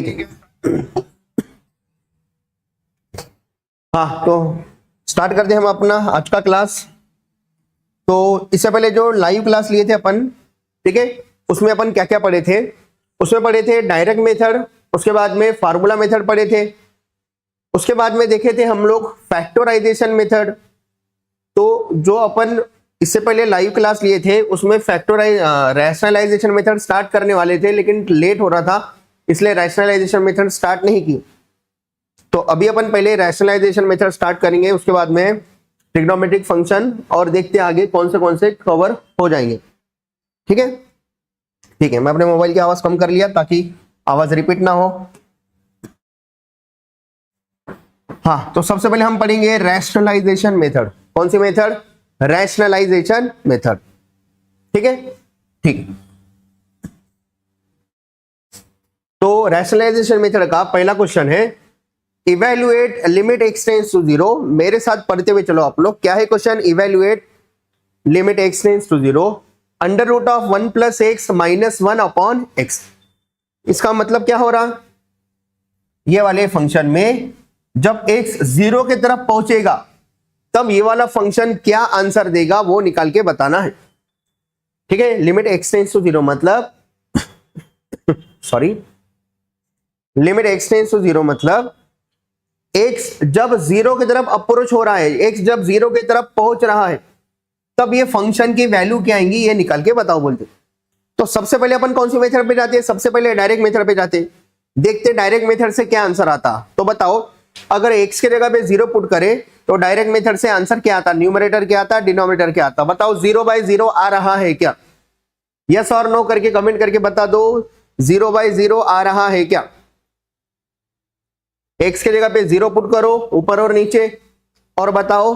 देखेंगे। हाँ, तो स्टार्ट करते हैं हम अपना आज का क्लास। तो इससे पहले जो लाइव क्लास लिए थे अपन, ठीक है, उसमें अपन क्या क्या पढ़े थे? उसमें पढ़े थे डायरेक्ट मेथड, उसके बाद में फार्मूला मेथड पढ़े थे, उसके बाद में देखे थे हम लोग फैक्टराइजेशन मेथड। तो जो अपन इससे पहले लाइव क्लास लिए थे उसमें रैशनलाइजेशन मेथड स्टार्ट करने वाले थे, लेकिन लेट हो रहा था, इसलिए रैशनलाइजेशन मेथड स्टार्ट नहीं की। तो अभी अपन पहले रैशनलाइजेशन मेथड स्टार्ट करेंगे, उसके बाद में ट्रिग्नोमेट्रिक फंक्शन, और देखते हैं आगे कौन से कवर हो जाएंगे। ठीक है, ठीक है, मैं अपने मोबाइल की आवाज कम कर लिया ताकि आवाज रिपीट ना हो। हाँ, तो सबसे पहले हम पढ़ेंगे रैशनलाइजेशन मेथड। कौन सी मेथड? Rationalisation method. ठीक है, ठीक है। तो रैशनलाइजेशन मेथड का पहला क्वेश्चन है, evaluate limit x tends to 0। मेरे साथ पढ़ते हुए चलो आप लोग। क्या है question? Evaluate limit x tends to 0 under root of 1 plus x minus 1 upon x. इसका मतलब क्या हो रहा? ये वाले फंक्शन में जब x 0 की तरफ पहुंचेगा तब ये वाला फंक्शन क्या आंसर देगा वो निकाल के बताना है। ठीक है, लिमिट एक्स टेंड्स टू 0 मतलब sorry, limit x tends to 0 मतलब x जब 0 की तरफ अप्रोच हो रहा है, x जब 0 की तरफ पहुंच रहा है, तब ये फंक्शन की वैल्यू क्या आएंगी ये निकाल के बताओ बोलते। तो सबसे पहले अपन कौन सी मेथड पे जाते हैं? सबसे पहले डायरेक्ट मेथड पे जाते हैं, देखते डायरेक्ट मेथड से क्या आंसर आता। तो बताओ, अगर x के जगह पे 0 पुट करे तो डायरेक्ट मेथड से आंसर क्या आता? न्यूमरेटर क्या आता, डिनोमिनेटर क्या आता? बताओ, 0/0 आ रहा है क्या? यस और नो करके कमेंट करके बता दो, 0/0 आ रहा है क्या? x के जगह पे 0 पुट करो ऊपर और नीचे, और बताओ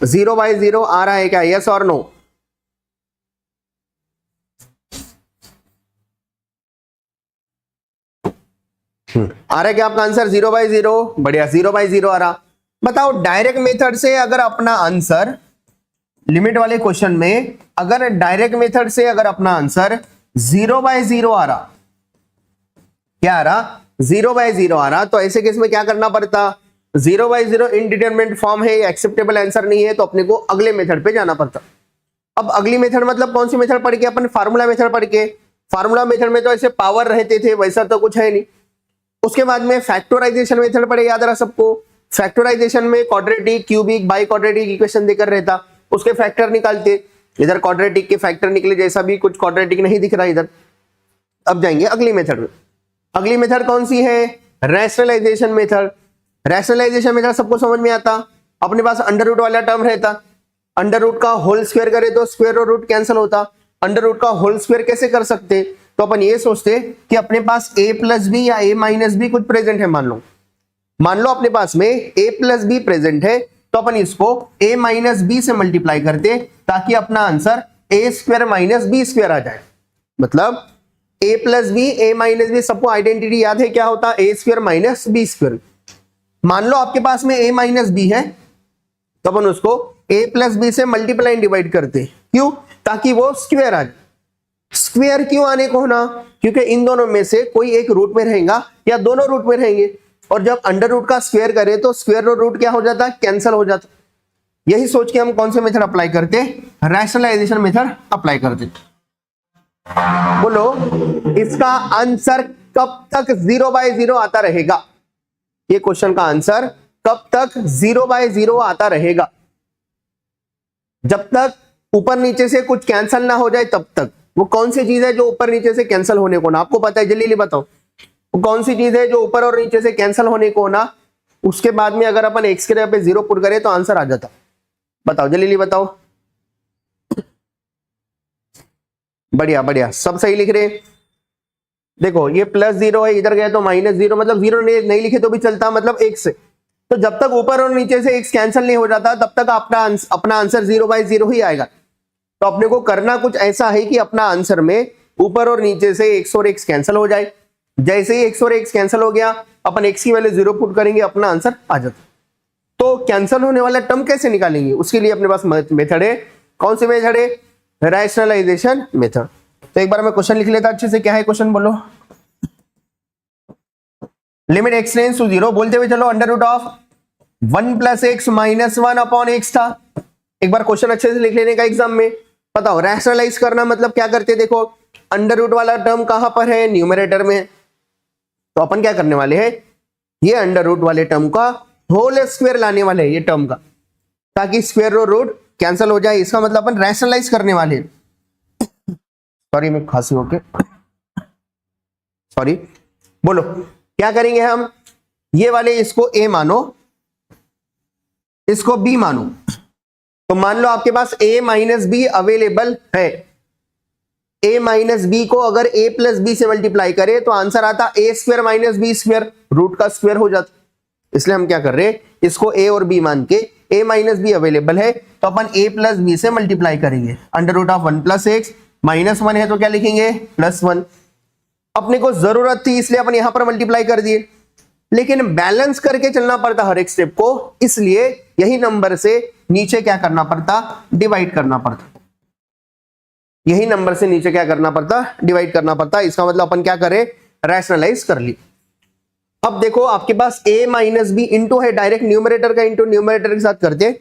0/0 आ रहा है क्या? यस और नो। आ रहा है क्या आपका आंसर? 0/0। बढ़िया, 0/0 आ रहा। बताओ, डायरेक्ट मेथड से अगर अपना आंसर, लिमिट वाले क्वेश्चन में अगर डायरेक्ट मेथड से अगर अपना आंसर 0/0 आ रहा, क्या आ रहा? 0/0 आ रहा, तो ऐसे केस में क्या करना पड़ता? 0/0 इनडिटरमिनेट फॉर्म है, एक्सेप्टेबल आंसर नहीं है, तो अपने को अगले मेथड पे जाना पड़ता। अब अगली मेथड मतलब कौन सी मेथड पढ़ के? अपन फार्मूला मेथड पढ़ के। फार्मूला मेथड में तो ऐसे पावर रहते थे, वैसा तो कुछ है नहीं। उसके बाद में फैक्टराइजेशन मेथड पढ़े, याद रहा सबको। फैक्टराइजेशन में quadratic, cubic, by quadratic equation देकर रहता, उसके फैक्टर निकालते। इधर क्वाड्रेटिक के फैक्टर निकले, जैसा भी कुछ क्वाड्रेटिक नहीं दिख रहा इधर। अब जाएंगे अगली मेथड में। अगली मेथड कौन सी है? Rationalisation method. रैशनलाइजेशन मेथड सबको समझ में आता। अपने पास अंडर रूट वाला टर्म रहता, अंडर रूट का होल स्क्वायर करे तो स्क्वायर और रूट कैंसिल होता। अंडर रूट का होल स्क्वायर कैसे कर सकते? तो अपन ये सोचते कि अपने पास a प्लस बी या a माइनस बी कुछ प्रेजेंट है। मान लो अपने पास में a प्लस बी प्रेजेंट है, तो अपन इसको a माइनस बी से मल्टीप्लाई करते ताकि अपना answer a square minus b square आ जाए। मतलब a plus b, a minus b, सबको आइडेंटिटी याद है क्या होता? a square minus b square. मान लो आपके पास में a माइनस बी है, तो अपन उसको a प्लस बी से मल्टीप्लाई डिवाइड करते। क्यों? ताकि वो स्क्वायर आ जाए। स्क्वायर क्यों आने को होना? क्योंकि इन दोनों में से कोई एक रूट में रहेगा या दोनों रूट में रहेंगे, और जब अंडर रूट का स्क्वायर करें तो स्क्वायर और रूट क्या हो जाता? कैंसिल हो जाता। यही सोच के हम कौन से मेथड अप्लाई करते? रैशनलाइजेशन मेथड अप्लाई करते। बोलो, इसका आंसर कब तक 0/0 आता रहेगा? ये क्वेश्चन का आंसर कब तक 0/0 आता रहेगा? जब तक ऊपर नीचे से कुछ कैंसिल ना हो जाए तब तक। वो कौन सी चीज है जो ऊपर नीचे से कैंसिल होने को ना? आपको पता है, जल्दी बताओ, वो कौन सी चीज है जो ऊपर और नीचे से कैंसिल होने को ना? उसके बाद में अगर अपन x के जगह पे 0 पुट करें तो आंसर आ जाता। बताओ, जल्दी बताओ। बढ़िया बढ़िया, सब सही लिख रहे। देखो, ये +0 है, इधर गया तो -0, मतलब 0 नहीं लिखे तो भी चलता, मतलब x। तो जब तक ऊपर और नीचे से x कैंसिल नहीं हो जाता तब तक अपना आंसर 0/0 ही आएगा। तो अपने को करना कुछ ऐसा है कि अपना आंसर में ऊपर और नीचे से x और x कैंसिल हो जाए। जैसे ही x और x कैंसिल हो गया, अपन x की वैल्यू 0 पुट करेंगे, अपना आंसर आ जाता। तो कैंसिल होने वाला टर्म कैसे निकालेंगे? उसके लिए अपने पास मेथड है। कौन सी मेथड है? Rationalisation method. तो एक बार मैं क्वेश्चन लिख लेता अच्छे से। क्या है क्वेश्चन बोलो? लिमिट एक्स टेंड्स टू 0 बोलते हुए चलो under root of 1 plus x minus 1 upon x था। एक बार क्वेश्चन अच्छे से लिख लेने का एग्जाम में। बताओ रैशनलाइज करना मतलब क्या करते, देखो अंडर रूट वाला टर्म कहां पर है, न्यूमरेटर में। तो अपन क्या करने वाले हैं, ये अंडर रूट वाले टर्म का होल स्क्वायर लाने वाले हैं ये टर्म का, ताकि स्क्वायर और रूट कैंसिल हो जाए। इसका मतलब अपन रैशनलाइज करने वाले हैं। सॉरी मैं खांसी होके सॉरी। बोलो क्या करेंगे हम, ये वाले इसको ए मानो, इसको बी मानो। तो मान लो आपके पास a माइनस बी अवेलेबल है। a माइनस बी को अगर a प्लस बी से मल्टीप्लाई करे तो आंसर आता a square minus b square, root का स्क्वायर हो जाता। इसलिए हम क्या कर रहे हैं, इसको a और b मान के a माइनस बी अवेलेबल है तो अपन a प्लस बी से मल्टीप्लाई करेंगे। Under root of 1 plus x minus 1 है तो क्या लिखेंगे +1। अपने को जरूरत थी इसलिए अपन यहां पर मल्टीप्लाई कर दिए, लेकिन बैलेंस करके चलना पड़ता हर एक स्टेप को, इसलिए यही नंबर से नीचे क्या करना पड़ता, डिवाइड करना पड़ता। यही नंबर से नीचे क्या करना पड़ता, डिवाइड करना पड़ता। इसका मतलब अपन क्या करें, रैशनलाइज कर ली। अब देखो आपके पास a माइनस बी इंटू है, डायरेक्ट न्यूमरेटर का इंटू न्यूमरेटर के साथ करते।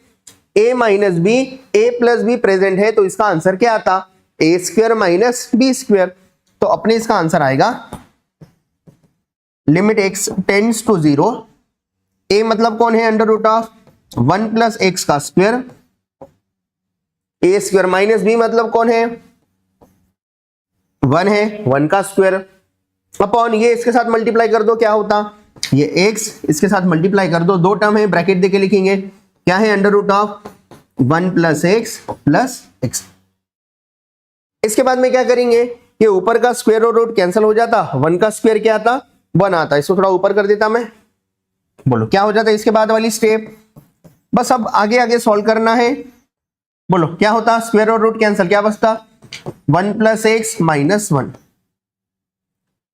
a minus b a plus b present है तो इसका आंसर क्या आता, a square minus b square. तो अपने इसका आंसर आएगा limit x tends to 0, a मतलब कौन है under root of 1 plus x का square, a square minus b मतलब कौन है 1 है, 1 का स्क्वायर अपॉन ये इसके साथ मल्टीप्लाई कर दो क्या होता, ये x इसके साथ मल्टीप्लाई कर दो, दो टर्म है ब्रैकेट देके लिखेंगे क्या है under root of 1 plus x plus x. इसके बाद में क्या करेंगे, ये ऊपर का स्क्वायर और रूट कैंसिल हो जाता, 1 का स्क्वायर क्या आता 1 आता। इसको थोड़ा ऊपर कर देता मैं, बोलो क्या हो जाता है इसके बाद वाली स्टेप। बस अब आगे आगे सॉल्व करना है। बोलो क्या होता, स्क्वायर और रूट कैंसिल क्या बचता 1 प्लस एक्स माइनस 1।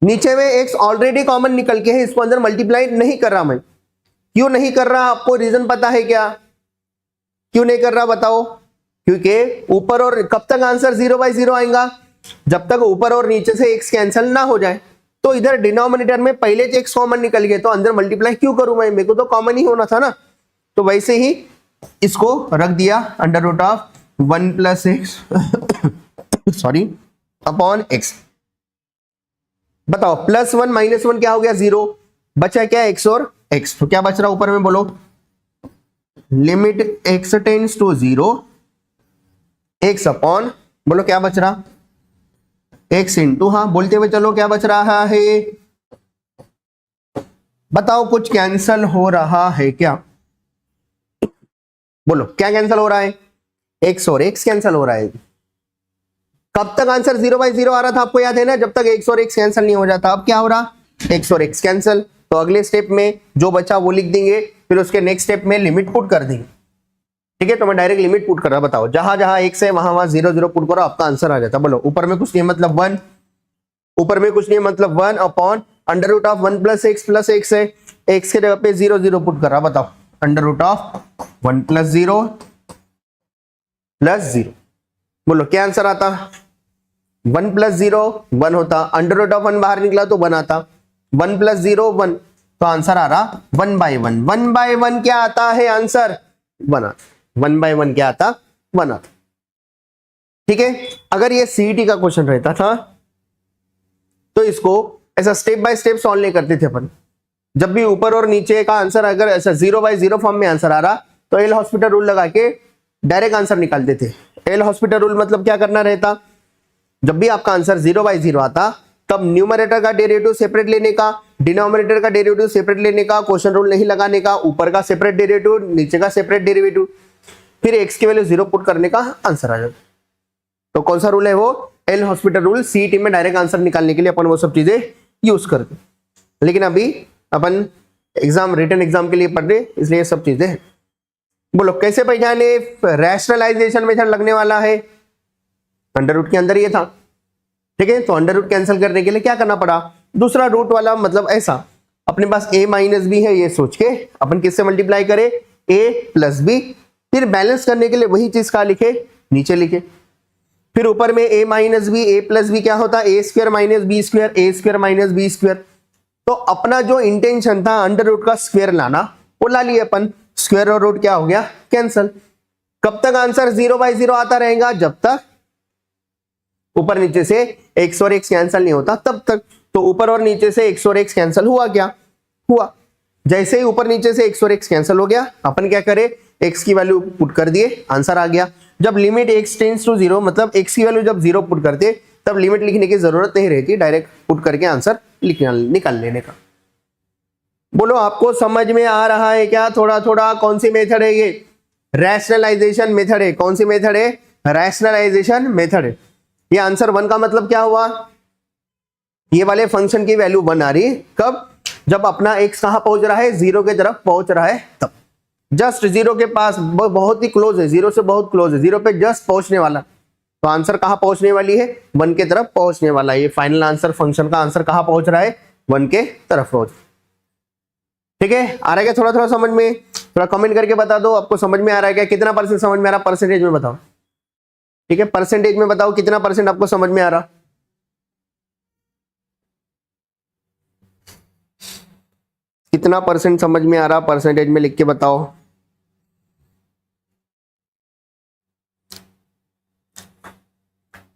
नीचे में एक्स ऑलरेडी कॉमन निकल के है, इसको अंदर मल्टीप्लाई नहीं कर रहा मैं। क्यों नहीं कर रहा आपको रीजन पता है क्या, क्यों नहीं कर रहा बताओ। क्योंकि ऊपर और कब तक आंसर 0/0 आएगा, जब तक ऊपर और नीचे से एक्स कैंसिल ना हो जाए। तो इधर डिनोमिनेटर में पहले से एक्स कॉमन निकल गए तो अंदर मल्टीप्लाई क्यों करूं मैं, मेरे को तो कॉमन ही होना था ना। तो वैसे ही इसको रख दिया under root of 1 plus x sorry upon x. बताओ +1 -1 क्या हो गया 0, बचा क्या x और x। तो क्या बच रहा ऊपर में बोलो, limit x tends to 0 x upon बोलो क्या बच रहा x इंटू, हाँ बोलते हुए चलो क्या बच रहा है, बताओ कुछ कैंसल हो रहा है क्या, बोलो क्या कैंसल हो रहा है, x और x कैंसल हो रहा है। कब तक आंसर 0/0 आ रहा था आपको याद है ना, जब तक x और x कैंसिल नहीं हो जाता। अब क्या हो रहा, x और x कैंसिल, तो अगले स्टेप में जो बचा वो लिख देंगे, फिर उसके नेक्स्ट स्टेप में लिमिट पुट कर देंगे। ठीक है, तो मैं डायरेक्ट लिमिट पुट कर रहा, बताओ जहां जहां x है वहां वहां 0 0 पुट करो, आपका आंसर आ जाता। बोलो ऊपर में कुछ नहीं मतलब 1, ऊपर में कुछ नहीं मतलब 1 upon under root of 1 plus x है, x के जगह पे 0 0 पुट कर रहा, बताओ under root of 1 plus 0 plus 0। बोलो क्या आंसर आता, 1 प्लस 0 1 होता, अंडर रूट ऑफ 1 बाहर निकला तो 1 आता, 1 प्लस 0 1, तो आंसर आ रहा 1/1। 1/1 क्या आता है आंसर 1 आता, 1/1 क्या आता 1 आता। ठीक है, अगर ये सीईटी का क्वेश्चन रहता था तो इसको ऐसा स्टेप बाय स्टेप सॉल्व नहीं करते थे अपन। जब भी ऊपर और नीचे का आंसर अगर ऐसा 0/0 फॉर्म में आंसर आ रहा तो एल हॉस्पिटल रूल लगा के डायरेक्ट आंसर निकालते थे। एल हॉस्पिटल रूल मतलब क्या करना रहता, जब भी आपका आंसर 0/0 आता तब न्यूमरेटर का डेरिवेटिव सेपरेट लेने का, डिनोमिनेटर का डेरिवेटिव सेपरेट लेने का, क्वेश्चन रूल नहीं लगाने का, ऊपर का सेपरेट डेरिवेटिव नीचे का सेपरेट डेरिवेटिव, फिर x की वैल्यू 0 पुट करने का आंसर आ जाता। तो कौन सा रूल है वो, एल हॉस्पिटल रूल। सीईटी में डायरेक्ट आंसर निकालने के लिए अपन वो सब चीजें यूज करते, लेकिन अभी अपन एग्जाम रिटन एग्जाम के लिए पढ़ रहे इसलिए ये सब चीजें हैं। बोलो कैसे पहचाने रैशनलाइजेशन मेथड लगने वाला है, अंडर रूट के अंदर ये था। ठीक है, तो अंडर रूट कैंसिल करने के लिए क्या करना पड़ा, दूसरा रूट वाला मतलब ऐसा अपने पास a माइनस बी है, ये सोच के अपन किससे मल्टीप्लाई करें a प्लस बी, फिर बैलेंस करने के लिए वही चीज का लिखे नीचे लिखे, फिर ऊपर में a minus b a plus b क्या होता a square minus b square, a square minus b square. तो अपना जो इंटेंशन था अंडर रूट का स्क्वायर लाना, वो ला लिए अपन, स्क्वायर और रूट क्या हो गया, कैंसल। कब तक आंसर 0/0 आता रहेगा, जब तक ऊपर नीचे से x और x कैंसिल नहीं होता तब तक। तो ऊपर और नीचे से x और x कैंसिल हुआ, क्या हुआ, जैसे ही ऊपर नीचे से x और x कैंसिल हो गया, अपन क्या करे, x की वैल्यू पुट कर दिए, आंसर आ गया। जब लिमिट x टेंड्स टू 0, मतलब x की वैल्यू जब 0 पुट करते तब लिमिट लिखने की जरूरत नहीं रहती, डायरेक्ट पुट करके आंसर निकाल लेने का। बोलो आपको समझ में आ रहा है क्या थोड़ा थोड़ा? कौन सी मेथड है ये? रैशनलाइजेशन मेथड है। कौन सी मेथड है? रैशनलाइजेशन मेथड है। ये आंसर 1 का मतलब क्या हुआ, ये वाले फंक्शन की वैल्यू 1 आ रही, कब, जब अपना x कहां पहुंच रहा है, 0 की तरफ पहुंच रहा है तब, जस्ट 0 के पास, बहुत ही क्लोज है, 0 से बहुत क्लोज है, 0 पे जस्ट पहुंचने वाला। तो आंसर कहां पहुंचने वाली है, 1 के तरफ पहुंचने वाला है। ये फाइनल आंसर फंक्शन का आंसर कहां पहुंच रहा है, 1 के तरफ पहुंच। ठीक है, आ रहा है क्या थोड़ा थोड़ा समझ में? थोड़ा कमेंट करके बता दो आपको समझ में आ रहा है क्या, कितना परसेंट समझ में आ रहा, परसेंटेज में बताओ। ठीक है, परसेंटेज में बताओ कितना परसेंट आपको समझ में आ रहा। कितना परसेंट समझ में आ रहा, परसेंटेज में लिख के बताओ।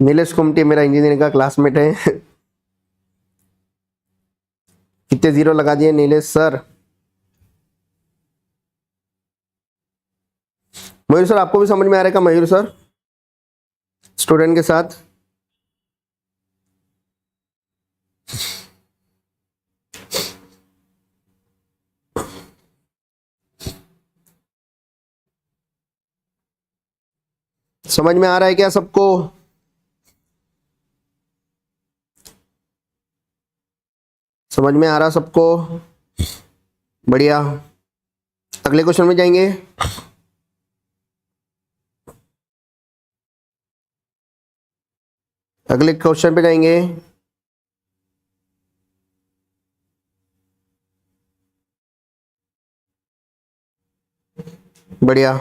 नीलेश कुमटी मेरा इंजीनियरिंग का क्लासमेट है। कितने 0 लगा दिए नीलेश सर? मयूर सर आपको भी समझ में आ रहा है क्या? मयूर सर स्टूडेंट के साथ समझ में आ रहा है क्या सबको? समझ में आ रहा सबको? बढ़िया, अगले क्वेश्चन में जाएंगे। अगले क्वेश्चन पे जाएंगे। बढ़िया,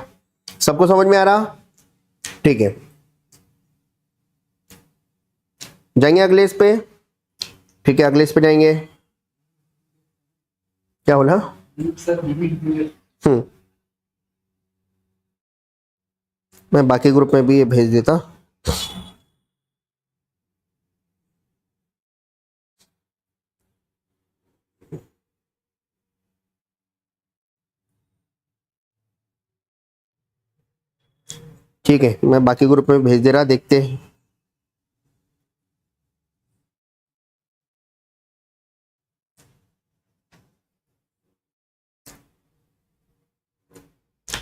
सबको समझ में आ रहा? ठीक है, जाएंगे अगले इस पे। ठीक है, अगले इस पे जाएंगे। क्या बोला? मैं बाकी ग्रुप में भी ये भेज देता। ठीक है, मैं बाकी ग्रुप में भेज दे रहा, देखते हैं।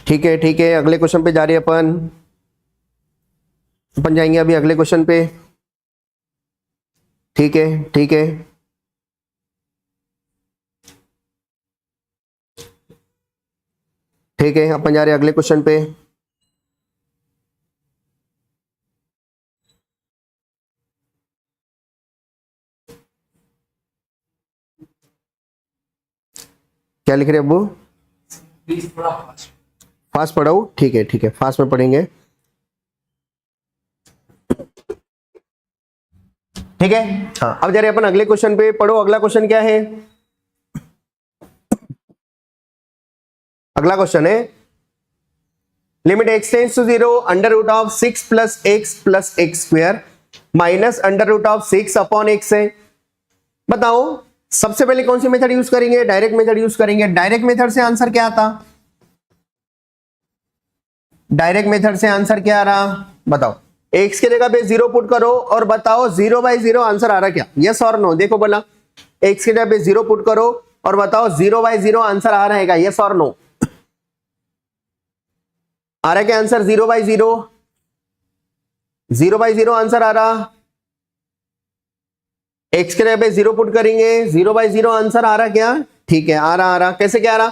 ठीक है ठीक है, अगले क्वेश्चन पे जा रहे हैं अपन जाएंगे अभी अगले क्वेश्चन पे। ठीक है ठीक है, ठीक है, अपन जा रहे हैं अगले क्वेश्चन पे। क्या लिख रहे हैं अब्बू? फास्ट पढ़ाओ? ठीक है ठीक है, फास्ट में पढ़ेंगे। ठीक है, हाँ, अब जा रहे हैं अपन अगले क्वेश्चन पे। पढ़ो, अगला क्वेश्चन क्या है? अगला क्वेश्चन है limit x tends to 0 under root of 6 plus x square minus under root of 6 upon x है। बताओ सबसे पहले कौन सी मेथड यूज करेंगे? डायरेक्ट मेथड यूज करेंगे। डायरेक्ट मेथड से आंसर क्या आता? डायरेक्ट मेथड से आंसर क्या आ रहा बताओ। x के जगह पे 0 पुट करो और बताओ 0/0 आंसर आ रहा क्या? यस और नो? देखो बोला x के जगह पे 0 पुट करो और बताओ 0/0 आंसर आ रहा है क्या? यस और नो? आ रहा है क्या आंसर? 0/0, 0/0 आंसर आ रहा। x के जगह पे 0 पुट करेंगे, 0/0 आंसर आ रहा क्या? ठीक है, आ रहा। कैसे क्या आ रहा?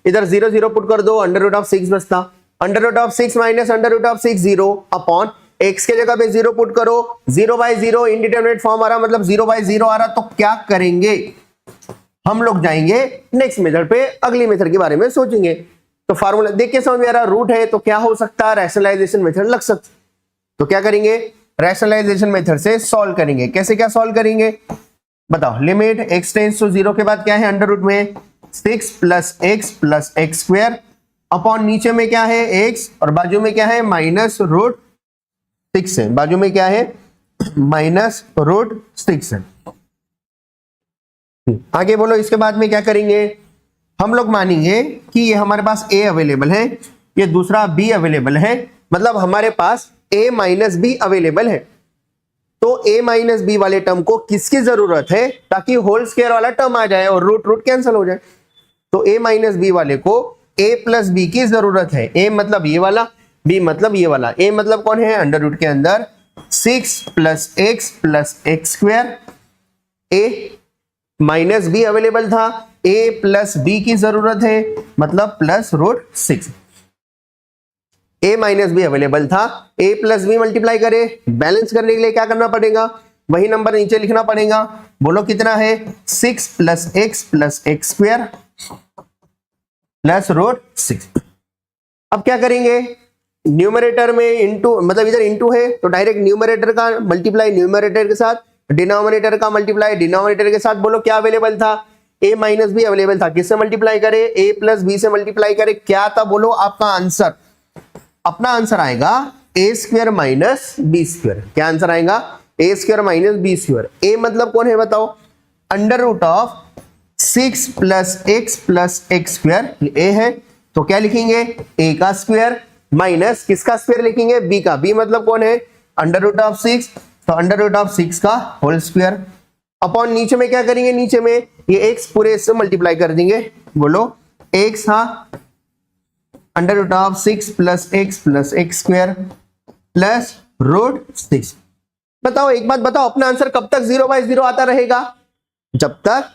इधर 0 0 पुट कर दो, अंडर रूट ऑफ 6 बचता, under root of 6 minus under root of 6 0 upon x के जगह पे 0 पुट करो, 0/0 इंडिटरमिनेट फॉर्म आ रहा, मतलब 0/0 आ रहा। तो क्या करेंगे हम लोग? जाएंगे नेक्स्ट मेथड पे, अगली मेथड के बारे में सोचेंगे। तो फार्मूला देख के समझ में आ रहा, रूट है तो क्या हो सकता है? रैशनलाइजेशन मेथड लग सकता। तो क्या करेंगे? रैशनलाइजेशन मेथड से सॉल्व करेंगे। कैसे क्या सॉल्व करेंगे? बताओ लिमिट x टेंस टू 0 के बाद क्या है अंडर रूट में 6 प्लस एक्स स्क्वायर अपॉन नीचे में क्या है x और बाजू में क्या है माइनस रूट 6 है, बाजू में क्या है माइनस रूट 6 है। आगे बोलो इसके बाद में क्या करेंगे, हम लोग मानेंगे कि ये हमारे पास a अवेलेबल है, ये दूसरा b अवेलेबल है, मतलब हमारे पास a माइनस बी अवेलेबल है। तो a माइनस बी वाले टर्म को किसकी जरूरत है ताकि होल स्क्वायर वाला टर्म आ जाए और रूट रूट कैंसिल हो जाए। तो a माइनस बी वाले को a प्लस बी की जरूरत है। a मतलब ये वाला, b मतलब ये वाला। a मतलब कौन है अंडर रूट के अंदर 6 plus x square, a minus b available था, a प्लस बी की जरूरत है मतलब plus root 6। a minus b available था, a प्लस बी मल्टीप्लाई करे, बैलेंस करने के लिए क्या करना पड़ेगा, वही नंबर नीचे लिखना पड़ेगा। बोलो कितना है 6 plus x square plus root 6। अब क्या करेंगे, न्यूमरेटर में इंटू, मतलब इधर इंटू है तो डायरेक्ट न्यूमरेटर का मल्टीप्लाई न्यूमरेटर के साथ, डिनोमिनेटर का मल्टीप्लाई डिनोमिनेटर के साथ। बोलो क्या अवेलेबल था, a माइनस बी अवेलेबल था, किससे मल्टीप्लाई करे a प्लस बी से मल्टीप्लाई करे, क्या था बोलो आपका आंसर। अपना आंसर आएगा a square minus b square. क्या आंसर आएगा a square minus b square. A मतलब कौन है बताओ, under root of 6 plus x square a है, तो क्या लिखेंगे ए का स्क्वायर माइनस किसका स्क्वायर लिखेंगे बी का। बी मतलब कौन है अंडर रूट ऑफ 6, तो अंडर रूट ऑफ 6 का होल स्क्वायर अपॉन नीचे में क्या करेंगे, नीचे में ये एक्स पूरे से मल्टीप्लाई कर देंगे। बोलो एक्स हाँ under root of 6 plus x square plus root 6। बताओ एक बात बताओ, अपना आंसर कब तक 0 बाय 0 आता रहेगा, जब तक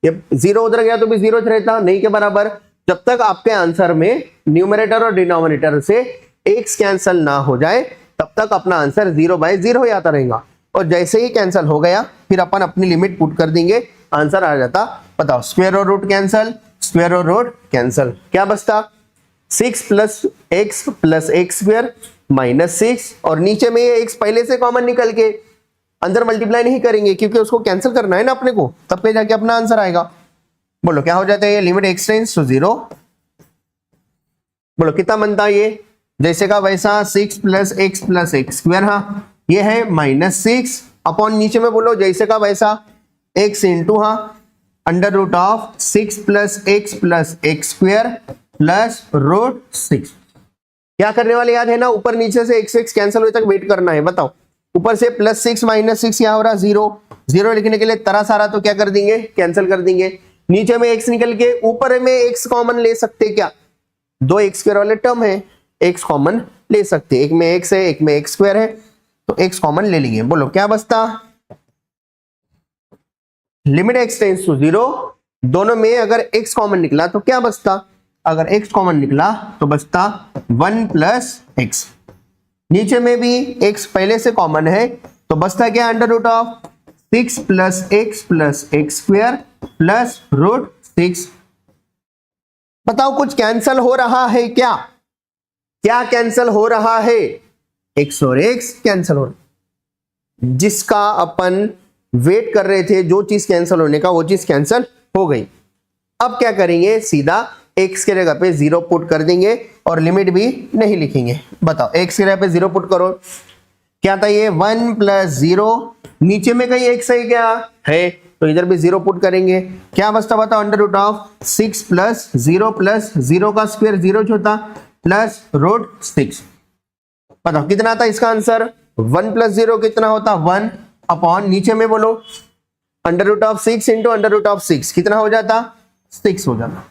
ये 0 उधर गया तो भी 0 रहता नहीं के बराबर, जब तक आपके आंसर में न्यूमरेटर और डिनोमिनेटर से एक्स कैंसिल ना हो जाए तब तक अपना आंसर 0 बाय 0 ही आता रहेगा। और जैसे ही कैंसिल हो गया फिर अपन अपनी लिमिट पुट कर देंगे, आंसर आ जाता। बताओ स्क्वायर और रूट कैंसिल, स्क्वायर और रूट कैंसिल, क्या बचता 6 प्लस एक्स स्क्वायर माइनस 6, और नीचे में ये एक्स पहले से कॉमन निकल के अंदर मल्टीप्लाई नहीं करेंगे क्योंकि उसको कैंसिल करना है ना अपने को, तब पे जाके अपना आंसर आएगा। बोलो क्या हो जाता है ये लिमिट एक्स टेंड्स टू 0। बोलो कितना बनता है ये, जैसे का वैसा 6 प्लस एक्स स्क्वायर, हाँ ये है माइनस 6 अपॉन नीचे में बोलो जैसे का वैसा एक्स इंटू हाँ under root of 6 plus x square plus root 6। क्या करने वाले याद है ना, ऊपर नीचे से एक्स कैंसिल होने तक वेट करना है। बताओ ऊपर से प्लस 6 माइनस 6 क्या हो रहा 0 लिखने के लिए तरह सारा तो क्या कर देंगे कैंसिल कर देंगे। नीचे में एक्स निकल के ऊपर में एक्स कॉमन ले सकते, क्या दो एक्स स्क्वायर वाले टर्म है एक्स कॉमन ले सकते, एक में एक्स है एक में एक्स स्क्वायर है तो एक्स कॉमन ले लेंगे। बोलो क्या बचता, लिमिट एक्स टेंड्स टू 0, दोनों में अगर एक्स कॉमन निकला तो क्या बचता, अगर x कॉमन निकला तो बचता 1 प्लस एक्स। नीचे में भी x पहले से कॉमन है तो बचता क्या under root of 6 plus x square plus root 6। बताओ कुछ कैंसल हो रहा है क्या, क्या कैंसल हो रहा है, x और x कैंसल हो रहा, जिसका अपन वेट कर रहे थे जो चीज कैंसल होने का वो चीज कैंसल हो गई। अब क्या करेंगे, सीधा x के जगह पे 0 पुट कर देंगे और लिमिट भी नहीं लिखेंगे। बताओ x की जगह पे 0 पुट करो, क्या था ये 1 प्लस 0, नीचे में कहीं x है क्या है तो इधर भी 0 पुट करेंगे, क्या बचता बताओ अंडर रूट ऑफ 6 प्लस 0 का स्क्वायर 0 होता प्लस रूट 6। बताओ कितना आता इसका आंसर, 1 प्लस 0 कितना होता 1 अपॉन नीचे में बोलो under root of 6 into under root of 6 कितना हो जाता 6 हो जाता।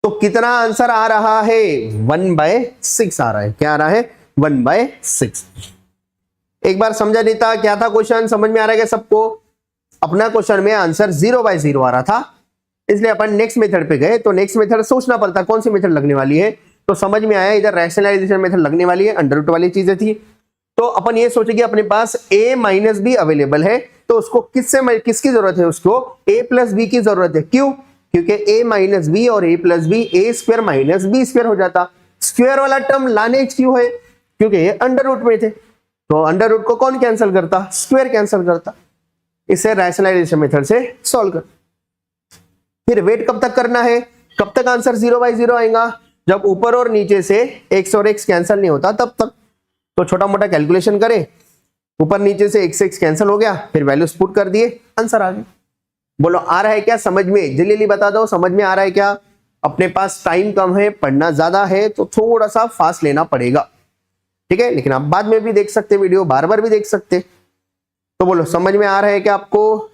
तो कितना आंसर आ रहा है 1/6 आ रहा है, क्या आ रहा है 1/6। एक बार समझा देता क्या था क्वेश्चन, समझ में आ रहा है सबको। अपना क्वेश्चन में आंसर 0/0 आ रहा था, इसलिए अपन नेक्स्ट मेथड पे गए तो नेक्स्ट मेथड सोचना पड़ता कौन सी मेथड लगने वाली है, तो समझ में आया इधर रैशनलाइजेशन मेथड लगने वाली है, अंडर रूट वाली चीजें थी। तो अपन ये सोचे कि अपने पास a माइनस बी अवेलेबल है तो उसको किसकी जरूरत है, उसको a प्लस बी की जरूरत है। क्यों, क्योंकि a माइनस बी और a plus b a square minus b square हो जाता। स्क्वायर वाला टर्म लाने क्यों है, क्योंकि ये अंडर रूट में थे, तो अंडर रूट को कौन कैंसिल करता, स्क्वायर कैंसिल करता। इसे रैशनलाइजेशन मेथड से सॉल्व कर। फिर वेट कब तक करना है, कब तक आंसर 0/0 आएगा, जब ऊपर और नीचे से x और x कैंसिल नहीं होता तब तक। तो छोटा मोटा कैलकुलेशन करें, ऊपर नीचे से x कैंसिल हो गया, फिर वैल्यूज पुट कर दिए, आंसर आ गया। बोलो आ रहा है क्या समझ में, जल्दी बता दो समझ में आ रहा है क्या। अपने पास टाइम कम है, पढ़ना ज्यादा है, तो थोड़ा सा फास्ट लेना पड़ेगा, ठीक है। लेकिन आप बाद में भी देख सकते, वीडियो बार बार भी देख सकते। तो बोलो समझ में आ रहा है क्या आपको,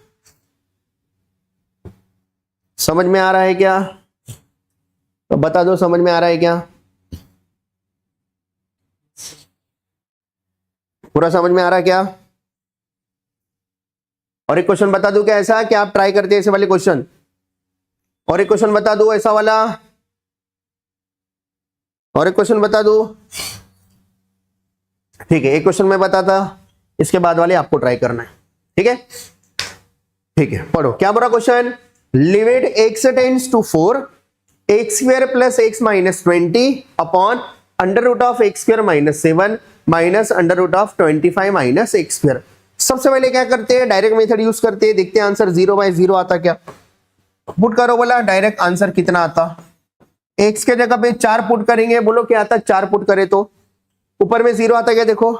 समझ में आ रहा है क्या, तो बता दो समझ में आ रहा है क्या, पूरा समझ में आ रहा है क्या। और एक क्वेश्चन बता दूं क्या ऐसा कि आप ट्राई करते हैं ऐसे वाले क्वेश्चन, और एक क्वेश्चन बता दूं ऐसा वाला, और एक क्वेश्चन बता दूं, ठीक है। एक क्वेश्चन मैं बताता, इसके बाद वाले आपको ट्राई करना है, ठीक है। ठीक है, पढ़ो क्या बोला question. Limit x tends to 4 x² plus x minus 20 upon under root of x² minus 7 minus under root of 25 minus x²। सबसे पहले क्या करते हैं, डायरेक्ट मेथड यूज करते हैं, देखते हैं आंसर 0/0 आता क्या। पुट करो, बोला डायरेक्ट आंसर कितना आता, x के जगह पे 4 पुट करेंगे, बोलो क्या आता, 4 पुट करे तो ऊपर में 0 आता क्या, देखो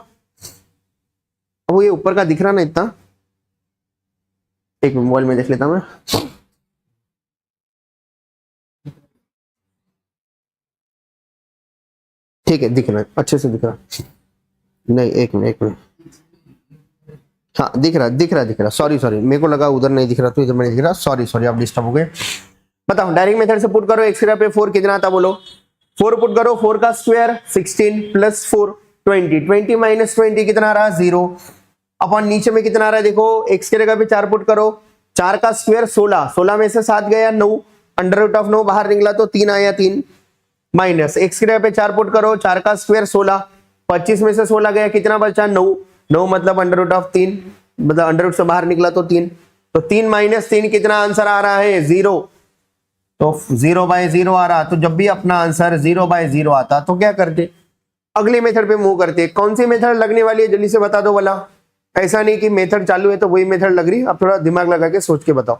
वो ये ऊपर का दिख रहा ना इतना, एक मोबाइल में देख लेता मैं। ठीक है, दिख रहा है, अच्छे से दिख रहा, नहीं एक मिनट, हाँ दिख रहा, सॉरी मेरे को लगा उधर नहीं दिख रहा, तो इधर में दिख रहा, सॉरी आप डिस्टर्ब हो गए। बताओ डायरेक्ट मेथड से पुट करो, x पे 4 कितना आता बोलो, 4 पुट करो, 4 का स्क्वायर 16 प्लस 4 20 माइनस 20 कितना आ रहा 0 अपन नीचे में कितना आ रहा है देखो, x के जगह पे 4 पुट करो, 4 का स्क्वायर 16 में से 7 गया 9, अंडर रूट ऑफ 9 बाहर निकला तो 3 आया 3 माइनस x के जगह पे 4 पुट करो, 4 का स्क्वायर 16, 25 में से 16 गया कितना बचा 9 मतलब अंडर रूट ऑफ 3, मतलब अंडर रूट से बाहर निकला तो 3, तो 3 माइनस 3 कितना आंसर आ रहा है 0, तो 0/0 आ रहा। तो जब भी अपना आंसर 0/0 आता तो क्या करते, अगले मेथड पे मूव करते। कौन सी मेथड लगने वाली है जल्दी से बता दो वाला, ऐसा नहीं कि मेथड चालू है तो वही मेथड लग रही, आप थोड़ा दिमाग लगा के सोच के बताओ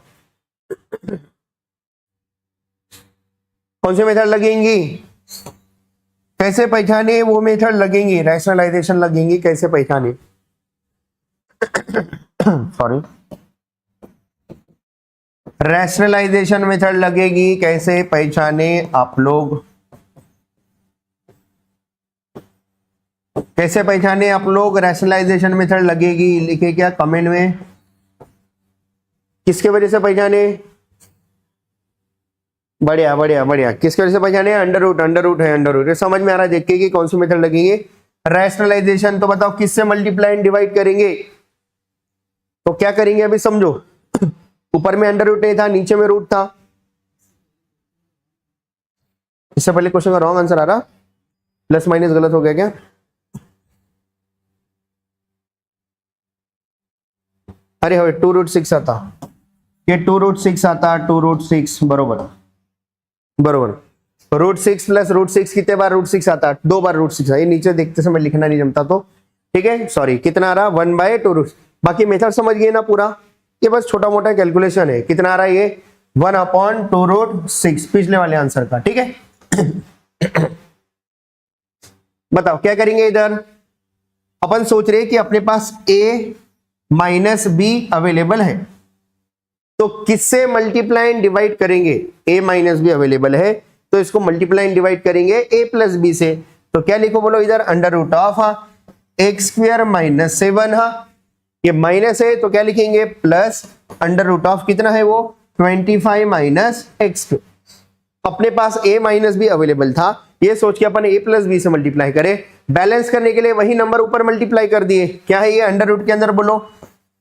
कौन सी मेथड लगेंगी, कैसे पहचाने वो मेथड लगेंगी, रैशनलाइजेशन लगेंगी, कैसे पहचाने सॉरी रैशनलाइजेशन मेथड लगेगी, कैसे पहचाने आप लोग, कैसे पहचाने आप लोग, रैशनलाइजेशन मेथड लगेगी, लिखे क्या कमेंट में, किसके वजह से पहचाने, बढ़िया किसके वजह से पहचाने, अंडर रूट है, अंडर रूट समझ में आ रहा है, देखिए कि कौन सी मेथड लगेगी रैशनलाइजेशन। तो बताओ किससे मल्टीप्लाई एंड डिवाइड करेंगे, तो क्या करेंगे अभी समझो, ऊपर में अंडर रूट नहीं था, नीचे में रूट था, इससे पहले क्वेश्चन का रॉन्ग आंसर आ रहा, प्लस माइनस गलत हो गया क्या, अरे हो 2√6 आता, ये 2√6 आता, 2√6 बरोबर √6 प्लस √6 कितने बार √6 आता, 2 बार √6, ये नीचे देखते समय लिखना नहीं जमता तो ठीक है, सॉरी कितना आ रहा 1/2, बाकी मेथड समझ गए ना पूरा, ये बस छोटा मोटा कैलकुलेशन है, कितना आ रहा है ये 1/2√6 पिछले वाले आंसर का, ठीक है बताओ क्या करेंगे इधर, अपन सोच रहे कि अपने पास a माइनस b अवेलेबल है, तो किससे मल्टीप्लाई एंड डिवाइड करेंगे, a माइनस बी अवेलेबल है तो इसको मल्टीप्लाई एंड डिवाइड करेंगे a प्लस बी से, तो क्या लिखो बोलो इधर under root of x² minus 7, ये माइनस है तो क्या लिखेंगे प्लस अंडर रूट ऑफ कितना है वो 25 माइनस x²। अपने पास a माइनस बी अवेलेबल था, ये सोच के अपन a प्लस बी से मल्टीप्लाई करें, बैलेंस करने के लिए वही नंबर ऊपर मल्टीप्लाई कर दिए, क्या है ये अंडर रूट के अंदर बोलो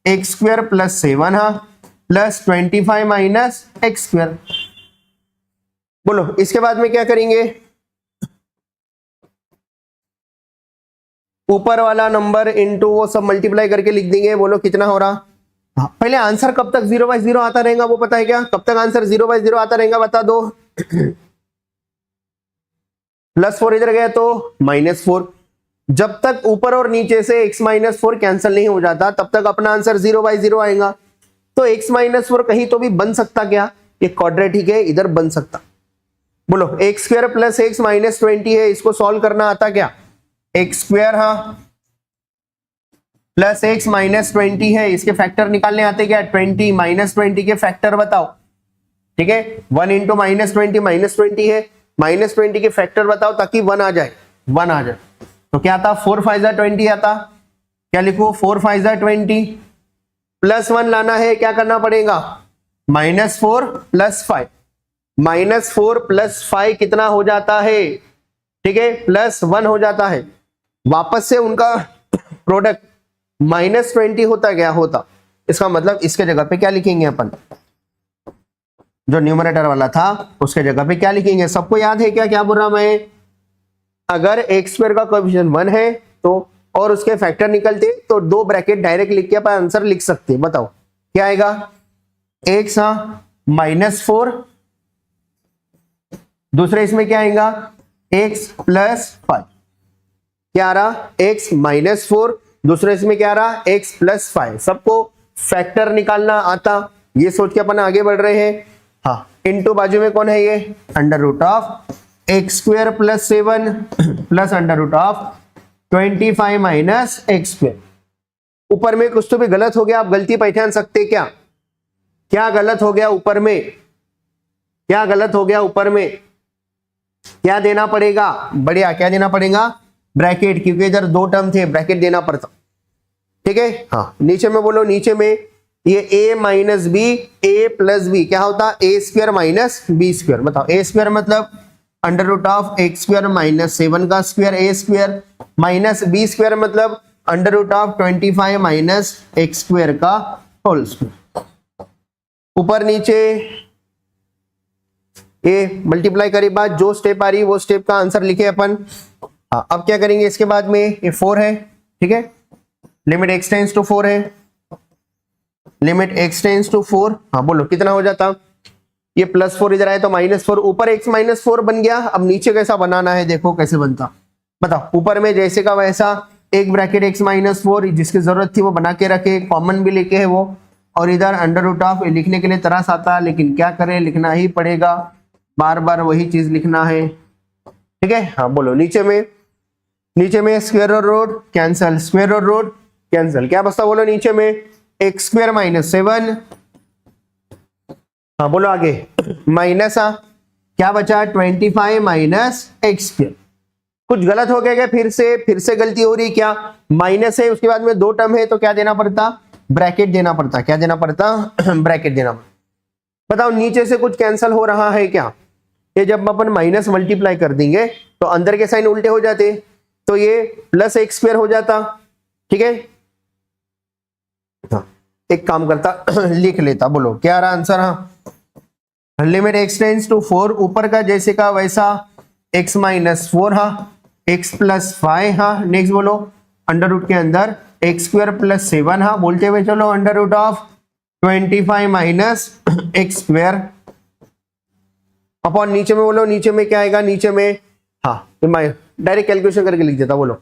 x² plus 7 plus 25 minus x²। बोलो इसके बाद में क्या करेंगे, ऊपर वाला नंबर इनटू वो सब मल्टीप्लाई करके लिख देंगे, बोलो कितना हो रहा, पहले आंसर कब तक 0/0 आता रहेगा वो पता है क्या, कब तक आंसर 0/0 आता रहेगा बता दो +4 इधर गया तो -4, जब तक ऊपर और नीचे से x-4 कैंसिल नहीं हो जाता तब तक अपना आंसर 0/0 आएगा, तो x माइनस 4 कहीं तो भी बन सकता क्या, ये क्वाड्रेटिक है, इधर बन सकता। बोलो x square plus x minus 20 है, इसको सॉल्व करना आता क्या, एक्स स्क्वायर हाँ प्लस एक्स माइनस 20 है, इसके फैक्टर निकालने आते क्या, 20 माइनस 20 के फैक्टर बताओ। ठीक है, 1 इंटू माइनस 20 माइनस 20 है, माइनस 20 के फैक्टर बताओ ताकि 1 आ जाए, 1 आ जाए। तो क्या आता, 4 5 20 आता, क्या लिखो 4 5 20, प्लस 1 लाना है, क्या करना पड़ेगा, -4 प्लस 5, -4 प्लस 5 कितना हो जाता है, ठीक है +1 हो जाता है। वापस से उनका प्रोडक्ट -20 होता गया होता, इसका मतलब इसके जगह पे क्या लिखेंगे अपन, जो न्यूमरेटर वाला था उसके जगह पे क्या लिखेंगे, सबको याद है क्या, क्या बोल रहा मैं, अगर एक्स स्क्वायर का कोएफिशिएंट 1 है तो और उसके फैक्टर निकलते तो 2 ब्रैकेट डायरेक्ट लिख के अपन आंसर लिख सकते। बताओ क्या आएगा, एक्स -4, दूसरे इसमें क्या आएगा, x प्लस 5, क्या आ रहा, x -4, दूसरे इसमें क्या आ रहा, x प्लस 5, सबको फैक्टर निकालना आता, ये सोच के अपन आगे बढ़ रहे हैं। हाँ, इनटू बाजू में कौन है ये, under root of x square plus 7 plus under root of 25 minus x square. ऊपर में कुछ तो भी गलत हो गया, आप गलती पहचान सकते क्या, क्या गलत हो गया ऊपर में, क्या गलत हो गया ऊपर में, क्या देना पड़ेगा, बढ़िया, क्या देना पड़ेगा, ब्रैकेट, क्योंकि इधर 2 टर्म थे, ब्रैकेट देना पड़ता। ठीक है, हाँ नीचे में बोलो, नीचे में ये a minus b, a plus b क्या होता, a square minus b square. बताओ ए स्क्वायर मतलब under root of x square minus 7 का square a square, minus b square मतलब under root of 25 minus x square का whole square. ऊपर नीचे ये मल्टीप्लाई करे बाद जो स्टेप आ रही वो स्टेप का आंसर लिखे अपन। हाँ, अब क्या करेंगे इसके बाद में, ये 4 है, ठीक है, लिमिट x टेंड्स टू 4 है, लिमिट x टेंड्स टू 4, हाँ बोलो कितना हो जाता, ये +4 इधर आए तो -4, ऊपर x -4 बन गया। अब नीचे कैसा बनाना है, देखो कैसे बनता, बताओ। ऊपर में जैसे का वैसा एक ब्रैकेट x -4 जिसकी जरूरत थी वो बना के रखे, कॉमन भी लेके है वो, और इधर अंडर रूट ऑफ लिखने के लिए तरस आता, लेकिन क्या करें, लिखना ही पड़ेगा, बार बार वही चीज लिखना है। ठीक है, हाँ बोलो, नीचे में square root cancel, square root cancel, क्या बचता बोलो नीचे में, एक्स स्क्वायर -7, हाँ बोलो आगे, माइनस क्या बचा 25 माइनस एक्स स्क्वायर। कुछ गलत हो गया क्या, फिर से गलती हो रही क्या, माइनस है उसके बाद में 2 टर्म है तो क्या देना पड़ता, ब्रैकेट देना पड़ता, क्या देना पड़ता ब्रैकेट देना पड़ता। बताओ नीचे से कुछ कैंसल हो रहा है क्या, ये जब अपन माइनस मल्टीप्लाई कर देंगे तो अंदर के साइन उल्टे हो जाते, तो ये प्लस एक्स स्क्वायर हो जाता। ठीक है, हाँ एक काम करता लिख लेता, बोलो क्या आ रहा आंसर, हाँ लिमिट x टेंड्स टू 4, ऊपर का जैसे का वैसा x -4, हाँ x प्लस 5, हाँ नेक्स्ट बोलो अंडर रूट के अंदर एक्स स्क्वायर प्लस 7, हाँ बोलते हुए चलो under root of 25 minus x square upon नीचे में बोलो, नीचे में क्या आएगा, नीचे में हाँ डायरेक्ट कैलकुलेशन करके लिख देता, बोलो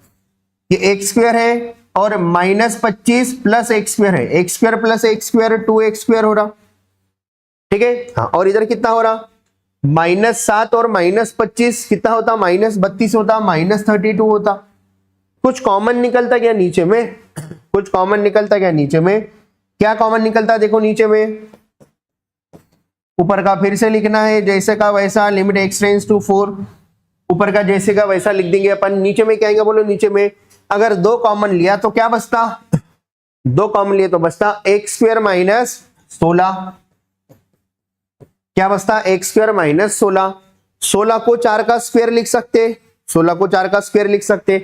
ये एक्स स्क्वायर है और -25 प्लस एक्स स्क्वायर है, x square plus x square 2x square हो रहा। ठीक है, हाँ और इधर कितना हो रहा, -7 और -25 कितना होता, -32 होता, -32 होता। कुछ कॉमन निकलता क्या नीचे में, कुछ कॉमन निकलता क्या नीचे में, क्या कॉमन निकलता देखो नीचे में, ऊपर का फिर से लिखना है जैसे का वैसा, लिमिट x टेंड्स टू 4, ऊपर का जैसे का वैसा लिख देंगे अपन। नीचे में क्या आएगा बोलो, नीचे में अगर 2 कॉमन लिया तो क्या बचता, 2 कॉमन लिए तो बचता एक्स स्क्वायर -16, क्या बचता एक्स स्क्वायर -16, 16 को 4 का स्क्वायर लिख सकते, 16 को 4 का स्क्वायर लिख सकते,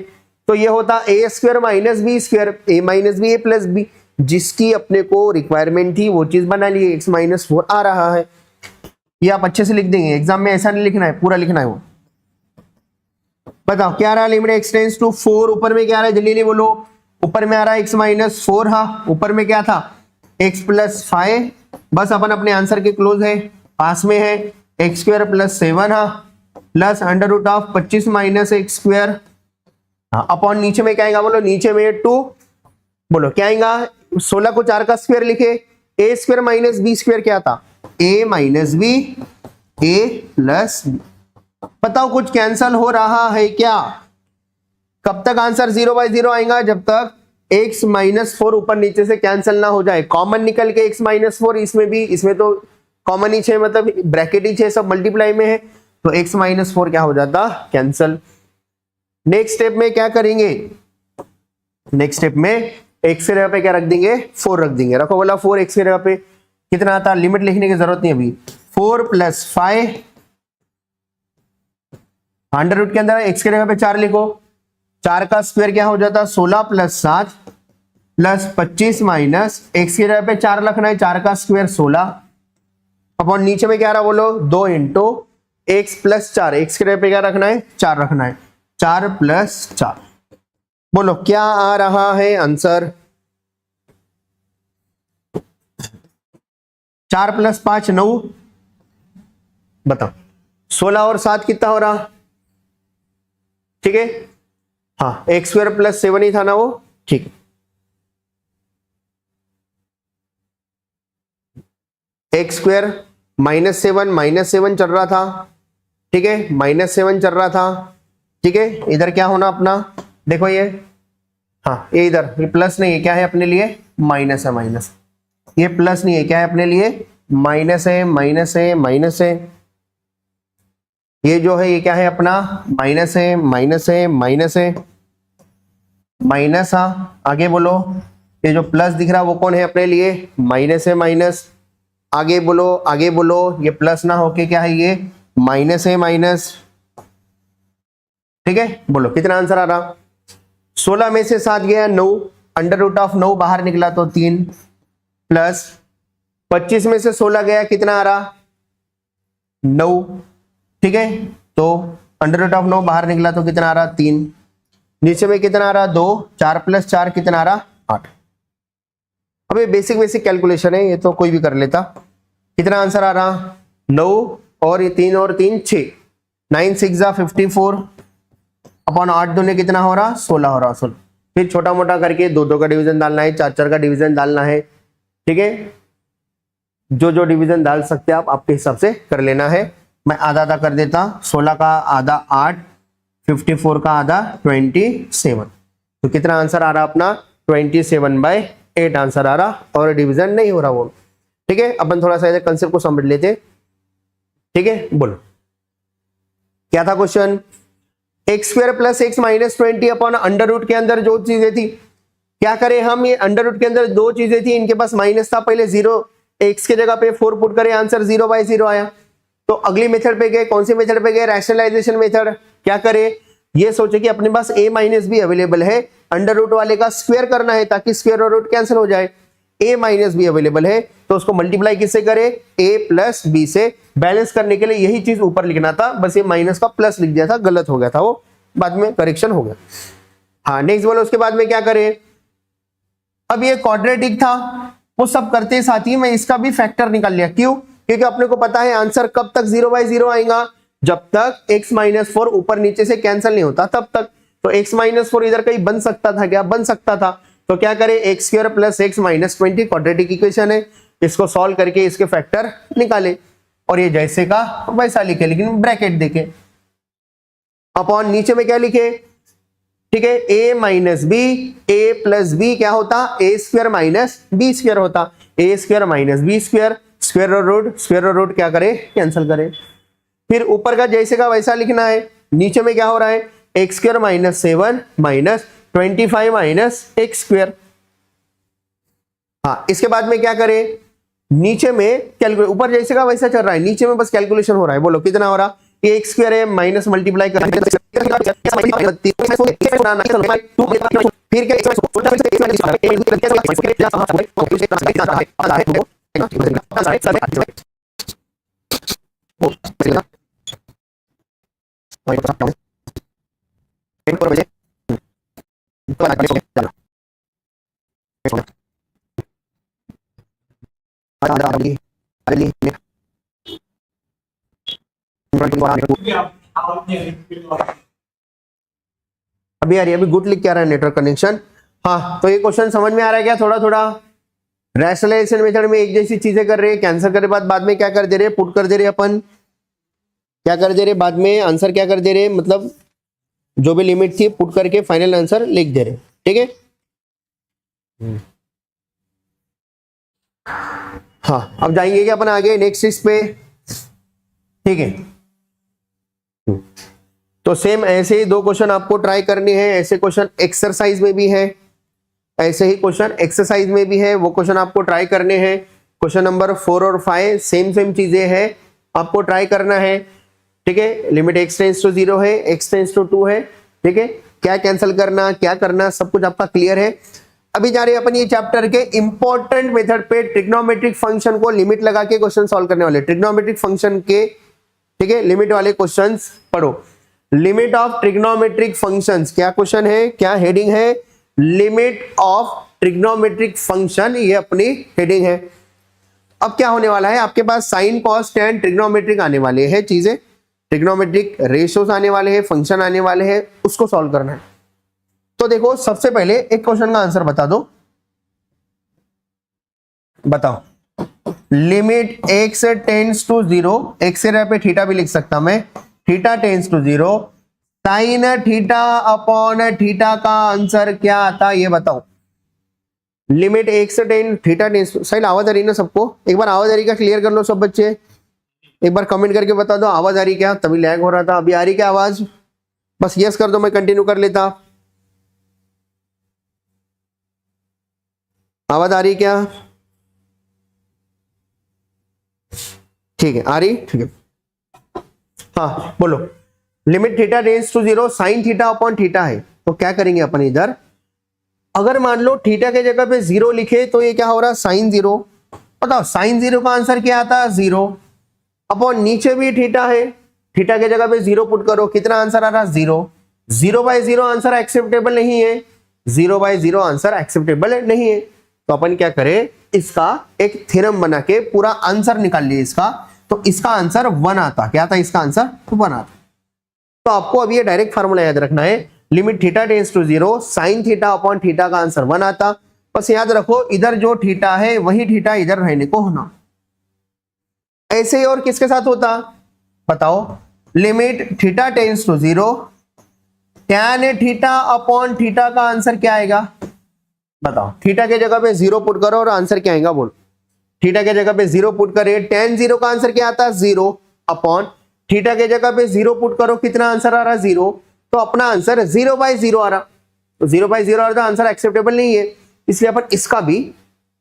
तो ये होता a square -b square, a minus b, a plus b, जिसकी अपने को रिक्वायरमेंट थी वो चीज बना ली, x -4 आ रहा है। ये आप अच्छे से लिख देंगे, एग्जाम में ऐसा नहीं लिखना है, पूरा लिखना है वो। बताओ क्या आ रहा है, लिमिट x टेंड्स टू 4, ऊपर में क्या आ रहा है जल्दी नहीं बोलो, ऊपर में आ रहा है x -4, हाँ ऊपर में क्या था x प्लस 5, बस अपन अपने आंसर के क्लोज है, पास में है, एक्स स्क्वायर प्लस 7, हाँ plus under root of 25 minus x square, हाँ अपॉन नीचे में क्या आएगा बोलो, नीचे में 2, बोलो क्या आएगा, 16 को 4 का स्क्वायर लिखे ए स्क्वायर माइनस बी स्क्वायर क्या था, ए minus b, a plus B. बताओ कुछ कैंसल हो रहा है क्या? कब तक आंसर 0/0 आएगा? जब तक x माइनस 4 ऊपर नीचे से कैंसिल ना हो जाए। कॉमन निकल के x माइनस 4, इसमें भी, इसमें तो कॉमन ही 6, मतलब ब्रैकेट ही 6, सब मल्टीप्लाई में है, तो x माइनस 4 क्या हो जाता, कैंसल। नेक्स्ट स्टेप में क्या करेंगे? नेक्स्ट स्टेप में x के जगह पे क्या रख देंगे, 4 रख देंगे। रखो बोला 4, x के जगह पे कितना आता, लिमिट लिखने की जरूरत नहीं अभी। 4 + 5 अंडर रूट के अंदर x के जगह पे 4 लिखो। 4 का स्क्वायर क्या हो जाता, 16 + 7 + 25 माइनस x की जगह पे 4 रखना है, 4 का स्क्वायर 16 अपॉन नीचे में क्या रहा बोलो, 2 × x + 4, x की जगह पे क्या रखना है, 4 रखना है, 4 + 4। बोलो क्या आ रहा है आंसर? 4 + 5 9, बताओ 16 और 7 कितना हो रहा, ठीक है, हाँ x² + 7 ही था ना वो, ठीक है। x² -7 चल रहा था, ठीक है, -7 चल रहा था, ठीक है। इधर क्या होना अपना, देखो ये, हाँ ये इधर ये प्लस नहीं है, क्या है अपने लिए, माइनस है, माइनस, ये प्लस नहीं है, क्या है अपने लिए, माइनस है, माइनस है, माइनस है। ये जो है ये क्या है अपना, माइनस है, माइनस है, माइनस है, माइनस। हाँ आगे बोलो, ये जो प्लस दिख रहा है वो कौन है अपने लिए, माइनस है, माइनस। आगे बोलो, आगे बोलो, ये प्लस ना होके क्या है, ये माइनस है, माइनस, ठीक है। बोलो कितना आंसर आ रहा, 16 में से 7 गया 9, अंडर रूट ऑफ 9 बाहर निकला तो 3, प्लस 25 में से 16 गया कितना आ रहा, 9, ठीक है। तो अंडर रूट ऑफ 9 बाहर निकला तो कितना आ रहा, 3, नीचे में कितना आ रहा, 2, 4 + 4 कितना आ रहा, 8। अब ये बेसिक बेसिक कैलकुलेशन है, ये तो कोई भी कर लेता। कितना आंसर आ रहा, 9 और ये 3 और 3 6, 9 6 = 54 अपॉन 8 दूने कितना हो रहा, 16 हो रहा, 16। फिर छोटा मोटा करके 2 का डिवीजन डालना है, 4 का डिवीजन डालना है, ठीक है। जो जो डिवीजन डाल सकते हैं आप आपके हिसाब से कर लेना है। मैं आधा आधा कर देता, 16 का आधा 8, 54 का आधा 27, तो कितना आंसर आ रहा अपना, 27/8 आंसर आ रहा, और डिवीजन नहीं हो रहा वो, ठीक है। अपन थोड़ा सा इधर कंसेप्ट को समझ लेते, ठीक है। बोलो क्या था question, x² + x - 20 upon under root के अंदर जो चीजें थी, क्या करें हम, ये अंडर रूट के अंदर दो चीजें थी, इनके पास माइनस था, पहले 0, x के जगह पे 4 पुट करें, आंसर 0/0 आया। तो अगली मेथड पे गए, कौन सी मेथड पे गए, रैशनलाइजेशन मेथड। क्या करें, ये सोचे कि अपने पास a - b अवेलेबल है, अंडर रूट वाले का स्क्वायर करना है ताकि स्क्वायर और रूट कैंसिल हो जाए। a - b अवेलेबल है तो उसको मल्टीप्लाई किससे करें, a + b से। बैलेंस करने के लिए यही चीज ऊपर लिखना था, बस ये माइनस का प्लस लिख दिया था, गलत हो गया था वो, बाद में करेक्शन हो गया। हाँ नेक्स्ट बोलो, उसके बाद में क्या करें, अब ये क्वाड्रेटिक था, वो सब करते साथ ही मैं इसका भी फैक्टर निकाल लिया। क्यों, क्योंकि अपने को पता है आंसर कब तक 0/0 आएगा, जब तक x - 4 ऊपर नीचे से कैंसिल नहीं होता तब तक। तो x - 4 इधर कहीं बन सकता था क्या, बन सकता था, तो क्या करें, x² + x - 20 क्वाड्रेटिक इक्वेशन है, इसको सॉल्व करके इसके फैक्टर निकाले, और ये जैसे का वैसा लिखे, लेकिन ब्रैकेट देखे, अपॉन नीचे में क्या लिखे, ठीक है, a - b, a + b क्या होता, a² - b² होता, a² - b², स्क्वायर और रूट क्या करे, कैंसिल करे। फिर ऊपर का जैसे का वैसा लिखना है, नीचे में क्या हो रहा है, x² - 7 - 25 - x²। हाँ इसके बाद में क्या करें, नीचे में कैलकुलेट, ऊपर जैसे का वैसा चल रहा है, नीचे में बस कैलकुलेशन हो रहा है। बोलो कितना हो रहा, ये x² है, माइनस मल्टीप्लाई कर, फिर अभी आ रही है, अभी गुड लिख के आ रहा है नेटवर्क कनेक्शन। हाँ तो ये क्वेश्चन समझ में आ रहा है क्या, थोड़ा थोड़ा रैशनलाइजेशन मेथड में एक जैसी चीजें कर रहे हैं, कैंसिल करे बाद में क्या कर दे रहे, पुट कर दे रहे, अपन क्या कर दे रहे, बाद में आंसर क्या कर दे रहे, मतलब जो भी लिमिट थी पुट करके फाइनल आंसर लिख दे रहे। ठीक है, हाँ अब जाएंगे कि अपन आगे नेक्स्ट इस पे। ठीक है, तो सेम ऐसे ही दो क्वेश्चन आपको ट्राई करने हैं, ऐसे क्वेश्चन एक्सरसाइज में भी है, ऐसे ही क्वेश्चन एक्सरसाइज में भी है, वो क्वेश्चन आपको ट्राई करने हैं। क्वेश्चन नंबर 4 और 5 सेम चीजें हैं, आपको ट्राई करना है। ठीक है, लिमिट x टेंस टू 0 है, x टेंस टू 2 है। ठीक है, क्या कैंसिल करना, क्या करना, सब कुछ आपका क्लियर है। अभी जा रहे हैं अपन ये चैप्टर के इंपॉर्टेंट मेथड पे, ट्रिग्नोमेट्रिक फंक्शन को लिमिट लगा के क्वेश्चन सॉल्व करने वाले, ट्रिग्नोमेट्रिक फंक्शन के, ठीक है, लिमिट वाले क्वेश्चंस पढ़ो। लिमिट ऑफ ट्रिग्नोमेट्रिक फंक्शंस, क्या क्वेश्चन है, क्या हेडिंग है, लिमिट ऑफ ट्रिग्नोमेट्रिक फंक्शन, ये अपनी हेडिंग है। अब क्या होने वाला है, आपके पास साइन कॉस टैन ट्रिग्नोमेट्रिक आने वाले हैं चीजें, ट्रिग्नोमेट्रिक रेशियोज आने वाले हैं, फंक्शन आने वाले हैं, उसको सॉल्व करना है। तो देखो सबसे पहले एक क्वेश्चन का आंसर बता दो, बताओ limit x tends to 0, x से पे थीटा भी लिख सकता मैं, theta tends to 0, sine theta upon theta का आंसर क्या आता, ये बताओ। Limit x tan theta tends, side आवाज आ रही ना सबको, एक बार आवाज आ रही क्या, क्लियर कर लो सब बच्चे, एक बार कमेंट करके बता दो आवाज आ रही क्या, तभी लैग हो रहा था, अभी आ रही क्या आवाज, बस यस कर दो, मैं कंटिन्यू कर लेता। आवाज आ रही क्या, ठीक है आ रही, ठीक है, हाँ बोलो। Limit theta tends to 0, sine theta upon theta है, तो क्या करेंगे अपन इधर, अगर मान लो थीटा के जगह पे 0 लिखे तो ये क्या हो रहा, साइन 0, बताओ साइन 0 का आंसर क्या आता, 0 अपॉन नीचे भी थीटा है, थीटा के जगह पे 0 पुट करो, कितना आंसर आ रहा, 0, 0/0 आंसर एक्सेप्टेबल नहीं है, 0/0 आंसर एक्सेप्टेबल नहीं है, तो अपन क्या करें, इसका एक थ्योरम बना के पूरा आंसर निकाल लिए इसका, तो इसका आंसर 1 आता, क्या आता इसका आंसर 1 आता। तो आपको अभी ये डायरेक्ट फार्मूला याद रखना है, limit theta tends to 0, sine theta upon theta का आंसर 1 आता। बस याद रखो इधर जो थीटा है वही थीटा इधर रहने को होना। ऐसे ही और किसके साथ होता बताओ, limit theta tends to 0, tan theta upon theta का आंसर क्या आएगा, बताओ। थीटा के जगह पे 0 पुट करो और आंसर क्या आएगा बोलो, थीटा के जगह पे 0 पुट करे, tan 0 का आंसर क्या आता है, 0 अपॉन थीटा के जगह पे 0 पुट करो, कितना आंसर आ रहा है, 0, तो अपना आंसर 0/0 आ रहा, तो 0/0 आ रहा, आंसर एक्सेप्टेबल नहीं है, इसलिए अपन इसका भी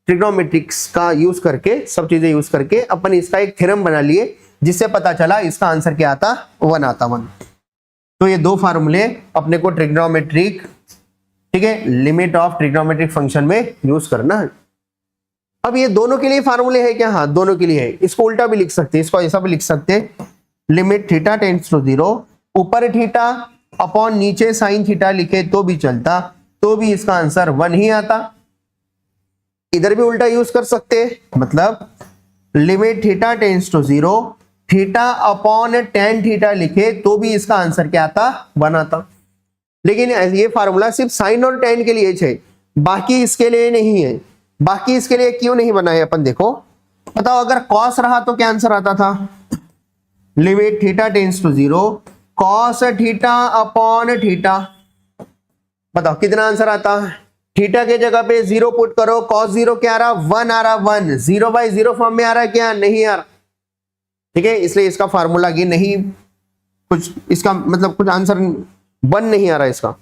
ट्रिग्नोमेट्रिक्स का यूज करके, सब चीजें यूज करके अपन इसका एक थ्योरम बना लिए, जिससे पता चला इसका आंसर क्या आता, 1 आता, 1। तो ये दो फार्मूले अपने को ट्रिग्नोमेट्रिक, ठीक है, लिमिट ऑफ ट्रिग्नोमेट्रिक फंक्शन में यूज करना है। अब ये दोनों के लिए फार्मूले है क्या, हाँ दोनों के लिए है, इसको उल्टा भी लिख सकते हैं, इसको ऐसा भी लिख सकते हैं, लिमिट थीटा टेंस टू 0, ऊपर थीटा अपॉन नीचे साइन थीटा लिखे तो भी चलता, तो भी इसका आंसर 1 ही आता। इधर भी उल्टा यूज कर सकते हैं, मतलब limit theta tends to 0, theta upon tan theta लिखे तो भी इसका आंसर क्या आता, 1 आता। लेकिन ये फार्मूला सिर्फ साइन और tan के लिए है, बाकी इसके लिए नहीं है। बाकी इसके लिए क्यों नहीं बनाए अपन, देखो बताओ, अगर cos रहा तो क्या आंसर आता था, limit theta tends to 0, cos theta upon theta, बताओ कितना आंसर आता, थीटा के जगह पे 0 पुट करो, cos 0 क्या आ रहा, 1 आ रहा, 1, 0/0 फॉर्म में आ रहा, क्या नहीं आ रहा, ठीक है, इसलिए इसका फार्मूला ये नहीं, कुछ इसका मतलब कुछ आंसर 1 नहीं आ रहा इसका।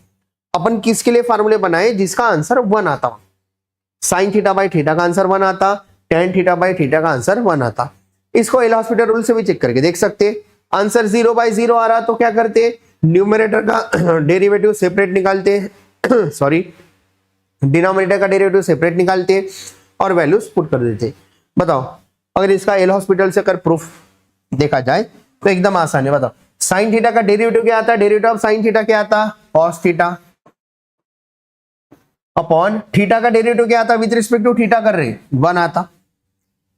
अपन किसके लिए फार्मूले बनाए, जिसका आंसर 1 आता, साइन थीटा बाई थीटा का आंसर 1 आता, tan थीटा बाई थीटा का आंसर 1 आता। इसको एल हॉस्पिटल रूल से भी चेक करके देख सकते, आंसर 0/0 आ रहा तो क्या करते, न्यूमरेटर का डेरिवेटिव सेपरेट निकालते सॉरी, डिनोमिनेटर का डेरिवेटिव सेपरेट निकालते और वैल्यूज पुट कर देते। बताओ अगर इसका एल हॉस्पिटल से अगर प्रूफ देखा जाए तो एकदम आसान है। बताओ साइन थीटा का डेरिवेटिव क्या आता है, डेरिवेटिव ऑफ साइन थीटा क्या आता, cos थीटा अपॉन थीटा का डेरिवेटिव क्या आता, विद रिस्पेक्ट टू थीटा कर रहे 1 आता।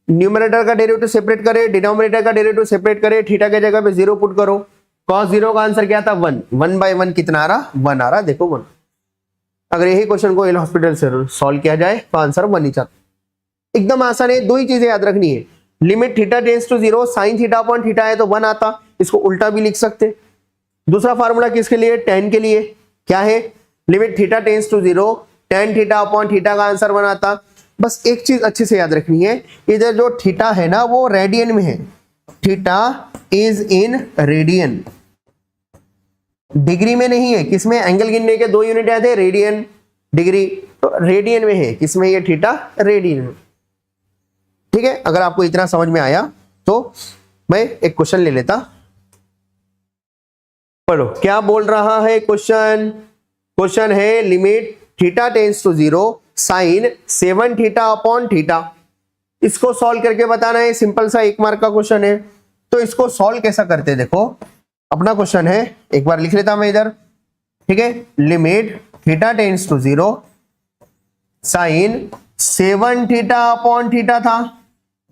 न्यूमरेटर का डेरिवेटिव सेपरेट करे, डिनोमिनेटर का डेरिवेटिव सेपरेट करे, थीटा के जगह पे 0 पुट करो, cos 0 का आंसर क्या था, 1, 1/1 कितना आ रहा, 1 आ रहा, देखो 1। अगर यही क्वेश्चन को एल हॉस्पिटल से सॉल्व किया जाए तो आंसर 1 ही आता। एकदम आसान है, दो ही चीजें याद रखनी है। Limit theta tends to 0 sine theta upon theta है तो 1 आता, इसको उल्टा भी लिख सकते। दूसरा फार्मूला किसके लिए, tan के लिए, क्या है, limit theta tends to 0 tan theta upon theta का आंसर 1 आता। बस एक चीज अच्छे से याद रखनी है, इधर जो थीटा है ना वो रेडियन में है, theta is in radian, degree में नहीं है। किसमें, एंगल गिनने के 2 यूनिट आते हैं, रेडियन डिग्री, तो रेडियन में है, किसमें, ये थीटा रेडियन में। ठीक है, अगर आपको इतना समझ में आया तो मैं एक क्वेश्चन ले लेता, पढ़ो क्या बोल रहा है क्वेश्चन। क्वेश्चन है limit theta tends to 0 sine 7 theta upon theta, इसको सॉल्व करके बताना है। सिंपल सा 1 मार्क का क्वेश्चन है, तो इसको सॉल्व कैसा करते हैं, देखो अपना क्वेश्चन है, एक बार लिख लेता मैं इधर। ठीक है, limit theta tends to 0 sine 7 theta upon theta था।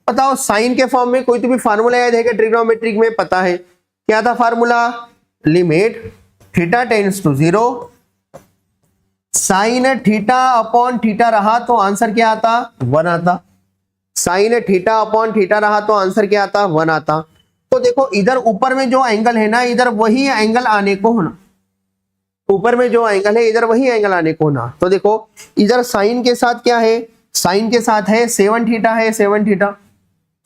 बताओ साइन के फॉर्म में कोई तो भी फार्मूला याद है क्या, ट्रिग्नोमेट्रिक में पता है क्या था formula, limit theta tends to 0 sine theta upon theta रहा तो आंसर क्या आता, 1 आता। साइन थीटा अपॉन थीटा रहा तो आंसर क्या आता, 1 आता। तो देखो इधर ऊपर में जो एंगल है ना, इधर वही एंगल आने को होना, ऊपर में जो एंगल है इधर वही एंगल आने को होना। तो देखो इधर साइन के साथ क्या है, साइन के साथ है 7 थीटा है, 7 थीटा।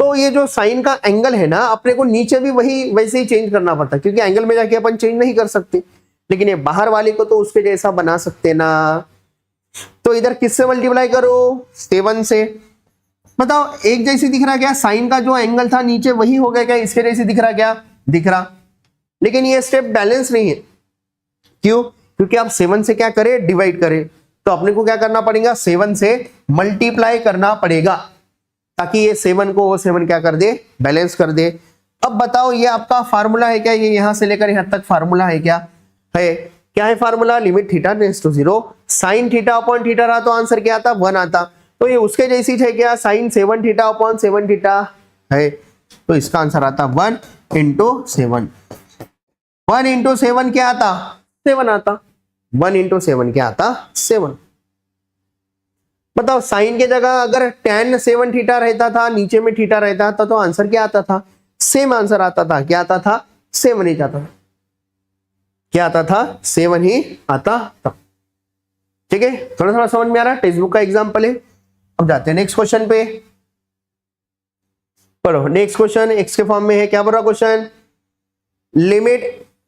तो ये जो साइन का एंगल है ना, अपने को नीचे भी वही वैसे ही चेंज करना पड़ता, क्योंकि एंगल में जाके अपन चेंज नहीं कर सकते, लेकिन ये बाहर वाले को तो उसके जैसा बना सकते ना। तो इधर किससे मल्टीप्लाई करो, 7 से। बताओ एक जैसी दिख रहा क्या, साइन का जो एंगल था नीचे वही हो गया क्या, इसके जैसे दिख रहा क्या, दिख रहा। लेकिन ये स्टेप बैलेंस नहीं है, क्यों, क्योंकि आप 7 से क्या करें, डिवाइड करें, तो अपने को क्या करना पड़ेगा, 7 से मल्टीप्लाई करना पड़ेगा, ताकि ये 7 को वो 7 क्या कर दे, बैलेंस कर दे। अब बताओ ये आपका फार्मूला है क्या, ये यहां से लेकर यहां तक फार्मूला है क्या, है क्या है formula, limit theta tends to 0 sine theta upon theta रहा तो आंसर क्या आता, 1 आता। तो ये उसके जैसी है क्या, साइन 7 थीटा अपॉन 7 थीटा है, तो इसका आंसर आता 1 इंटू 7। 1 इंटू 7 क्या आता, 7 आता। 1 इंटू 7 क्या आता, 7। बताओ साइन के जगह अगर tan 7 थीटा रहता था, नीचे में थीटा रहता था, तो आंसर क्या आता था, सेम आंसर आता था। क्या आता था, 7 ही जाता था। क्या आता था, 7 ही आता था। ठीक है, थोड़ा थोड़ा समझ में आ रहा है, टेक्स्ट बुक का एग्जांपल है। अब जाते हैं नेक्स्ट क्वेश्चन पे, पढ़ो नेक्स्ट क्वेश्चन, एक्स के फॉर्म में है। क्या बोल रहा क्वेश्चन, लिमिट,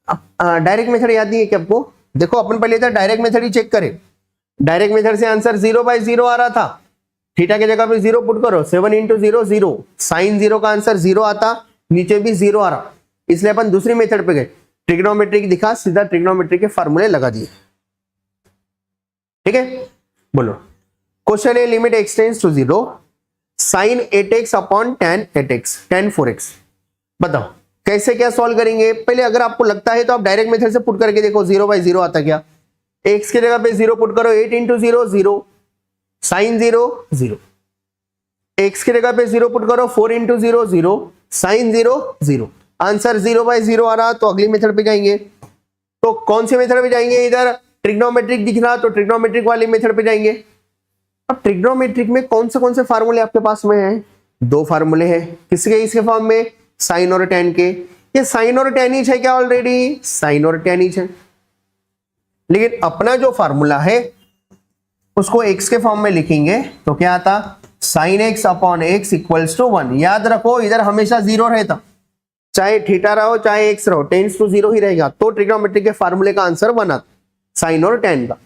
डायरेक्ट मेथड याद नहीं है क्या आपको, देखो अपन पहले इधर डायरेक्ट मेथड ही चेक करें। डायरेक्ट मेथड से आंसर 0/0 आ रहा था, थीटा के जगह पे 0 पुट करो, 7 इंटू 0 0, साइन 0 का आंसर 0 आता, नीचे भी 0 आ रहा, इसलिए अपन दूसरी मेथड पे गए, ट्रिग्नोमेट्रिक दिखा, सीधा ट्रिग्नोमेट्रिक के फार्मूले लगा दिए। ठीक है, बोलो क्वेश्चन है limit x tends to 0 sine 8x upon tan 8x tan 4x। बताओ कैसे क्या सॉल्व करेंगे। पहले अगर आपको लगता है तो आप डायरेक्ट मेथड से पुट करके देखो, 0/0 आता क्या, x की जगह पे 0 पुट करो, 8 इंटू 0 0, साइन 0 0, x की जगह पे 0 पुट करो, 4 इंटू 0 0, साइन 0 0, आंसर 0/0 आ रहा, तो अगली मेथड पे जाएंगे। तो कौन से मेथड पे जाएंगे, इधर ट्रिग्नोमेट्रिक दिख रहा तो ट्रिग्नोमेट्रिक वाली मेथड पे जाएंगे। अब ट्रिग्नोमेट्रिक में कौन से फार्मूले आपके पास में है, 2 फार्मूले हैं, किसके, इसके फॉर्म में साइन और tan के। ये साइन और tan ही है क्या, ऑलरेडी साइन और tan ही है, लेकिन अपना जो फार्मूला है उसको x के फॉर्म में लिखेंगे तो क्या आता, sine x upon x equals to 1। याद रखो इधर हमेशा 0 रहता, चाहे थीटा रहो चाहे x रहो, टेंड्स टू 0 ही रहेगा, तो ट्रिग्नोमेट्रिक के फार्मूले का आंसर 1 आता, साइन और tan का।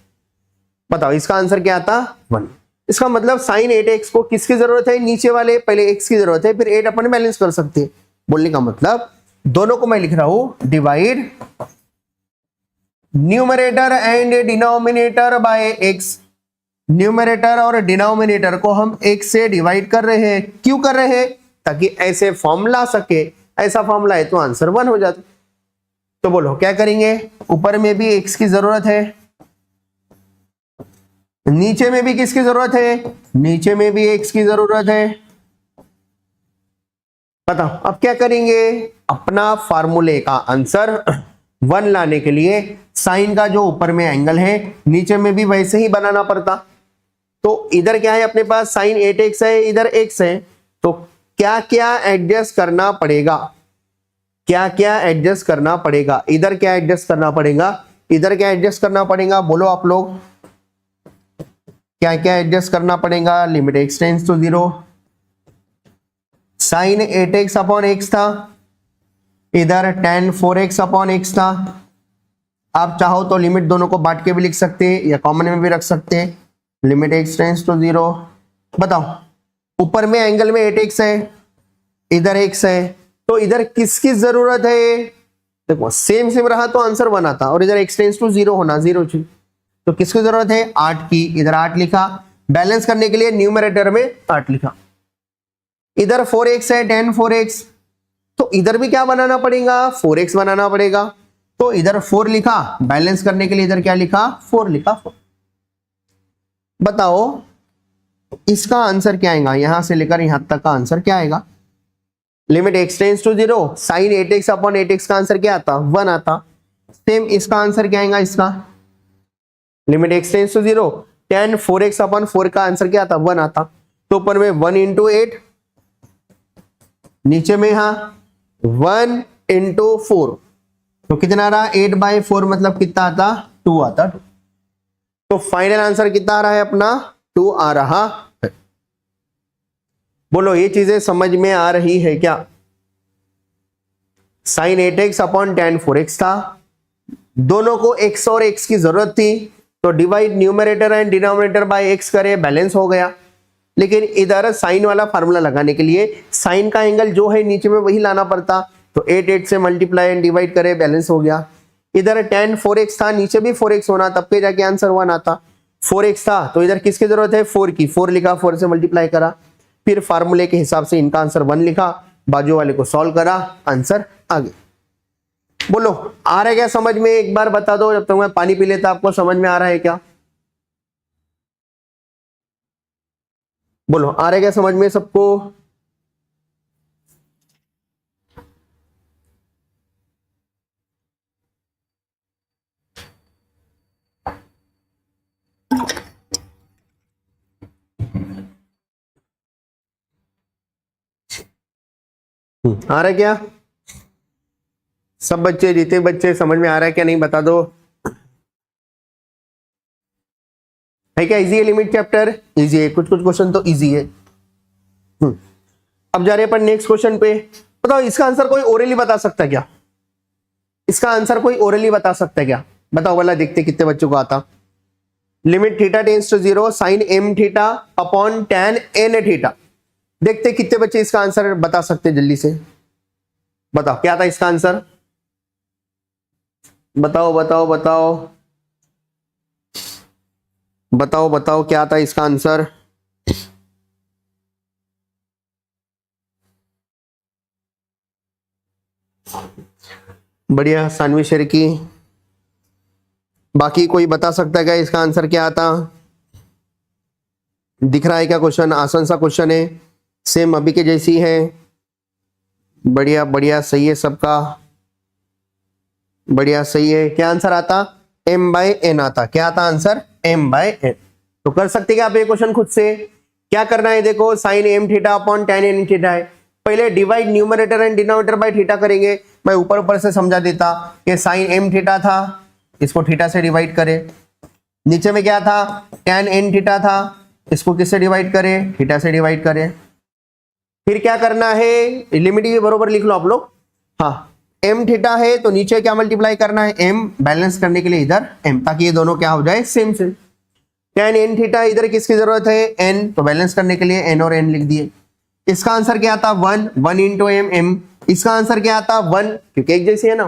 बताओ इसका आंसर क्या आता, 1। इसका मतलब साइन 8x को किसकी जरूरत है, नीचे वाले, पहले x की जरूरत है, फिर 8 अपन बैलेंस कर सकते हैं। बोलने का मतलब दोनों को मैं लिख रहा हूं, divide numerator and denominator bye x। Numerator और डिनोमिनेटर को हम x से डिवाइड कर रहे हैं, क्यों कर रहे हैं, ताकि ऐसे फॉर्मूला सके, ऐसा फॉर्मूला है तो आंसर 1 हो जाता। तो बोलो क्या करेंगे, ऊपर में भी x की जरूरत है, नीचे में भी किसकी जरूरत है, नीचे में भी x की जरूरत है। बताओ अब क्या करेंगे, अपना फार्मूले का आंसर 1 लाने के लिए साइन का जो ऊपर में एंगल है नीचे में भी वैसे ही बनाना पड़ता, तो इधर क्या है अपने पास साइन 8x है, इधर x है, तो क्या क्या एडजस्ट करना पड़ेगा, क्या क्या एडजस्ट करना पड़ेगा, इधर क्या एडजस्ट करना पड़ेगा, इधर क्या एडजस्ट करना पड़ेगा, बोलो आप लोग क्या क्या एडजस्ट करना पड़ेगा। Limit x tends to 0, sine 8x upon x था, इधर tan 4x अपॉन x था। आप चाहो तो लिमिट दोनों को बांट के भी लिख सकते हैं या कॉमन में भी रख सकते हैं। लिमिट x टेंड्स टू 0, बताओ ऊपर में एंगल में 8x है, इधर x है, तो इधर किसकी जरूरत है, देखो सेम सेम रहा तो आंसर 1 आता, और इधर x टेंड्स टू 0 होना 0 थी, तो किसकी जरूरत है 8 की, इधर 8 लिखा, बैलेंस करने के लिए न्यूमरेटर में 8 लिखा। इधर 4x है tan 4x, तो इधर भी क्या बनाना पड़ेगा 4x बनाना पड़ेगा, तो इधर 4 लिखा, बैलेंस करने के लिए इधर क्या लिखा 4 लिखा। बताओ इसका आंसर क्या आएगा, यहां से लेकर यहां तक का आंसर क्या आएगा। Limit x tends to 0, sine 8x upon 8x का आंसर क्या आता 1 आता। सेम इसका आंसर क्या आएगा, इसका limit x tends to 0, tan 4x upon 4 का आंसर क्या आता 1 आता। तो ऊपर में 1 इंटू 8, नीचे में यहां 1 इंटू 4, तो कितना आ रहा 8/4 मतलब कितना आता 2 आता। तो फाइनल आंसर कितना आ रहा है अपना 2 आ रहा है। बोलो ये चीजें समझ में आ रही है क्या। Sign 8x upon tan 4x था, दोनों को x और x की जरूरत थी, तो divide numerator and denominator bye x करे, बैलेंस हो गया। लेकिन इधर साइन वाला फार्मूला लगाने के लिए साइन का एंगल जो है नीचे में वही लाना पड़ता, तो 8 से मल्टीप्लाई एंड डिवाइड करे, बैलेंस हो गया। इधर tan 4x था, नीचे भी 4x होना, तब के जाके आंसर 1 आता। 4x था तो इधर किसकी जरूरत है 4 की, 4 लिखा, 4 से मल्टीप्लाई करा, फिर फार्मूले के हिसाब से इनका आंसर 1 लिखा, बाजू वाले को सॉल्व करा, आंसर आ गया। बोलो आ रहा है क्या समझ में, एक बार बता दो, जब तक मैं पानी पी लेता, आपको समझ में आ रहा है क्या। बोलो आ रहा है क्या समझ में सबको। आ रहा है क्या सब बच्चे, जीते बच्चे, समझ में आ रहा है क्या नहीं बता दो। है क्या इजी है लिमिट चैप्टर, इजी है, कुछ कुछ क्वेश्चन तो इजी है। अब जा रहे हैं अपन नेक्स्ट क्वेश्चन पे। बताओ इसका आंसर कोई ओरली बता सकता है क्या, इसका आंसर कोई ओरली बता सकता है क्या, बताओ वाला, देखते कितने बच्चों को आता। Limit theta tends to 0, sine m theta upon tan n theta. देखते कितने बच्चे इसका आंसर बता सकते हैं, जल्दी से बताओ क्या था इसका आंसर, बताओ बताओ बताओ बताओ बताओ क्या था इसका आंसर। बढ़िया सानवी शेर की। बाकी कोई बता सकता है क्या इसका आंसर क्या आता, दिख रहा है क्या क्वेश्चन, आसान सा क्वेश्चन है, सेम अभी के जैसी है। बढ़िया बढ़िया सही है सबका, बढ़िया सही है। क्या आंसर आता m/n आता, क्या आता आंसर m/n। तो कर सकते क्या आप ये क्वेश्चन खुद से, क्या करना है देखो, sine m theta upon tan n theta है, पहले divide numerator and denominator by theta करेंगे। मैं ऊपर ऊपर से समझा देता कि साइन m थीटा था, इसको थीटा से डिवाइड करे, नीचे में क्या था tan n थीटा था, इसको किससे डिवाइड करे, थीटा से डिवाइड करे। फिर क्या करना है, लिमिट भी बरोबर लिख लो आप लोग। हाँ m थीटा है तो नीचे क्या मल्टीप्लाई करना है m, बैलेंस करने के लिए इधर m, ताकि ये दोनों क्या हो जाए same same. tan n theta इधर किसकी जरूरत है n, तो बैलेंस करने के लिए n और n लिख दिए। इसका आंसर क्या आता 1, 1 इंटू एम m, इसका आंसर क्या आता 1, क्योंकि एक जैसी है ना,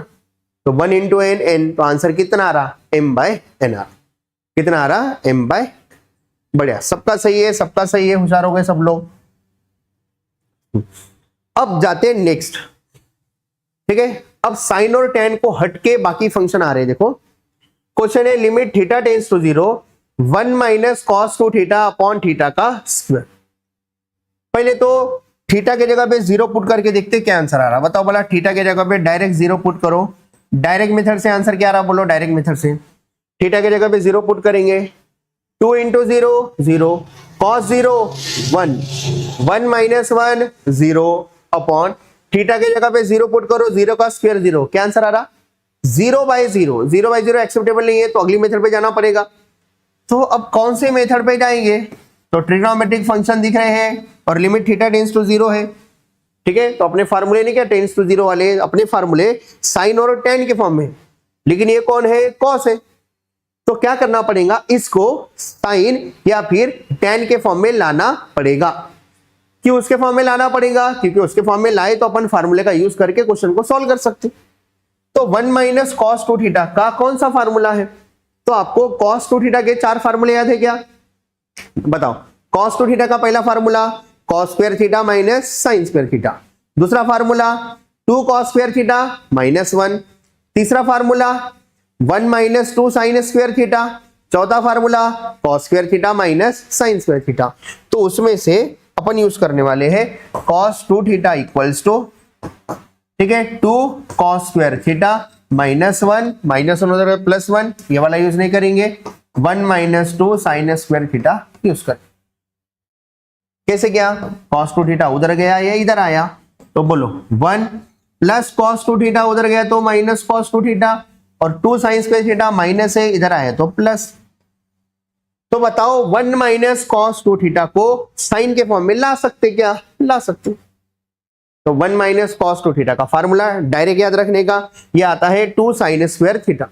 तो 1 इंटू n n, तो आंसर कितना आ रहा m/n आ रहा, कितना आ रहा m/। बढ़िया सबका सही है, सबका सही है, होशियार हो गए सब लोग। अब जाते हैं नेक्स्ट, ठीक है। अब साइन और tan को हटके बाकी फंक्शन आ रहे हैं। देखो क्वेश्चन है limit theta tends to 0, 1 minus cos 2 theta upon theta का स्क्वायर। पहले तो थीटा के जगह पे 0 पुट करके देखते क्या आंसर आ रहा, बताओ बोला थीटा के जगह पे डायरेक्ट 0 पुट करो, डायरेक्ट मेथड से आंसर क्या आ रहा, बोलो डायरेक्ट मेथड से। थीटा के जगह पे 0 पुट करेंगे 2 into 0 0, cos 0 1, 1 minus 1 0 upon theta के जगह पे 0 पुट करो, 0 का स्क्वायर 0, क्या आंसर आ रहा 0/0। 0/0 एक्सेप्टेबल नहीं है तो अगली मेथड पे जाना पड़ेगा। तो अब कौन से मेथड पे जाएंगे, तो ट्रिग्नोमेट्रिक फंक्शन दिख रहे हैं और लिमिट थीटा टेंड्स टू 0 है, ठीक है। तो अपने फार्मूले नहीं क्या टेंड्स टू 0 वाले, अपने फार्मूले साइन और tan के फॉर्म में, लेकिन ये कौन है, cos है। तो क्या करना पड़ेगा, इसको साइन या फिर tan के फॉर्म में लाना पड़ेगा। क्यों उसके फॉर्म में लाना पड़ेगा, क्योंकि उसके फॉर्म में लाए तो अपन फार्मूले का यूज करके क्वेश्चन को सॉल्व कर सकते। तो 1 माइनस cos 2 थीटा का कौन सा फार्मूला है, तो आपको cos 2 थीटा के 4 फार्मूले याद है क्या, बताओ। cos 2 थीटा का पहला formula cos square theta minus sine square theta, दूसरा formula 2 cos square theta minus 1, तीसरा formula 1 minus 2 sine square theta, चौथा formula cos square theta minus sine square theta. तो उसमें से अपन यूज करने वाले हैं cos 2 थीटा इक्वल्स टू, ठीक है, 2 cos स्क्वायर थीटा माइनस 1 उधर प्लस 1, ये वाला यूज नहीं करेंगे, 1 minus 2 sine square theta use कर। कैसे क्या, cos 2 थीटा उधर गया या इधर आया, तो बोलो 1 प्लस cos 2 थीटा उधर गया तो माइनस cos 2 थीटा, और 2 साइन स्क्वायर थीटा माइनस है, इधर आया तो प्लस। तो बताओ 1 माइनस cos 2 थीटा को साइन के फॉर्म में ला सकते क्या, ला सकते। तो 1 माइनस cos 2 थीटा का फार्मूला डायरेक्ट याद रखने का, यह आता है 2 साइन स्क्वायर थीटा,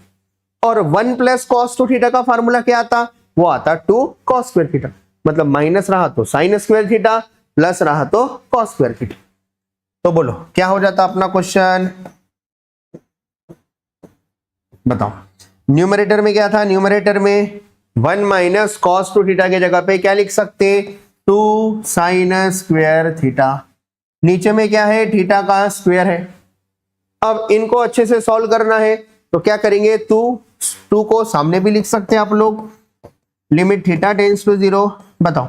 और 1 प्लस cos 2 थीटा का फार्मूला क्या आता, वो आता 2 cos स्क्वायर थीटा। मतलब माइनस रहा तो साइन स्क्वायर थीटा, प्लस रहा तो cos स्क्वायर थीटा। तो बोलो क्या हो जाता अपना क्वेश्चन, बताओ। न्यूमरेटर में क्या था, न्यूमरेटर में 1 माइनस cos 2 थीटा के जगह पे क्या लिख सकते, 2 साइन स्क्वायर थीटा, नीचे में क्या है, थीटा का स्क्वायर है। अब इनको अच्छे से सॉल्व करना है तो क्या करेंगे, 2 को सामने भी लिख सकते हैं आप लोग, लिमिट थीटा टेंड्स टू 0। बताओ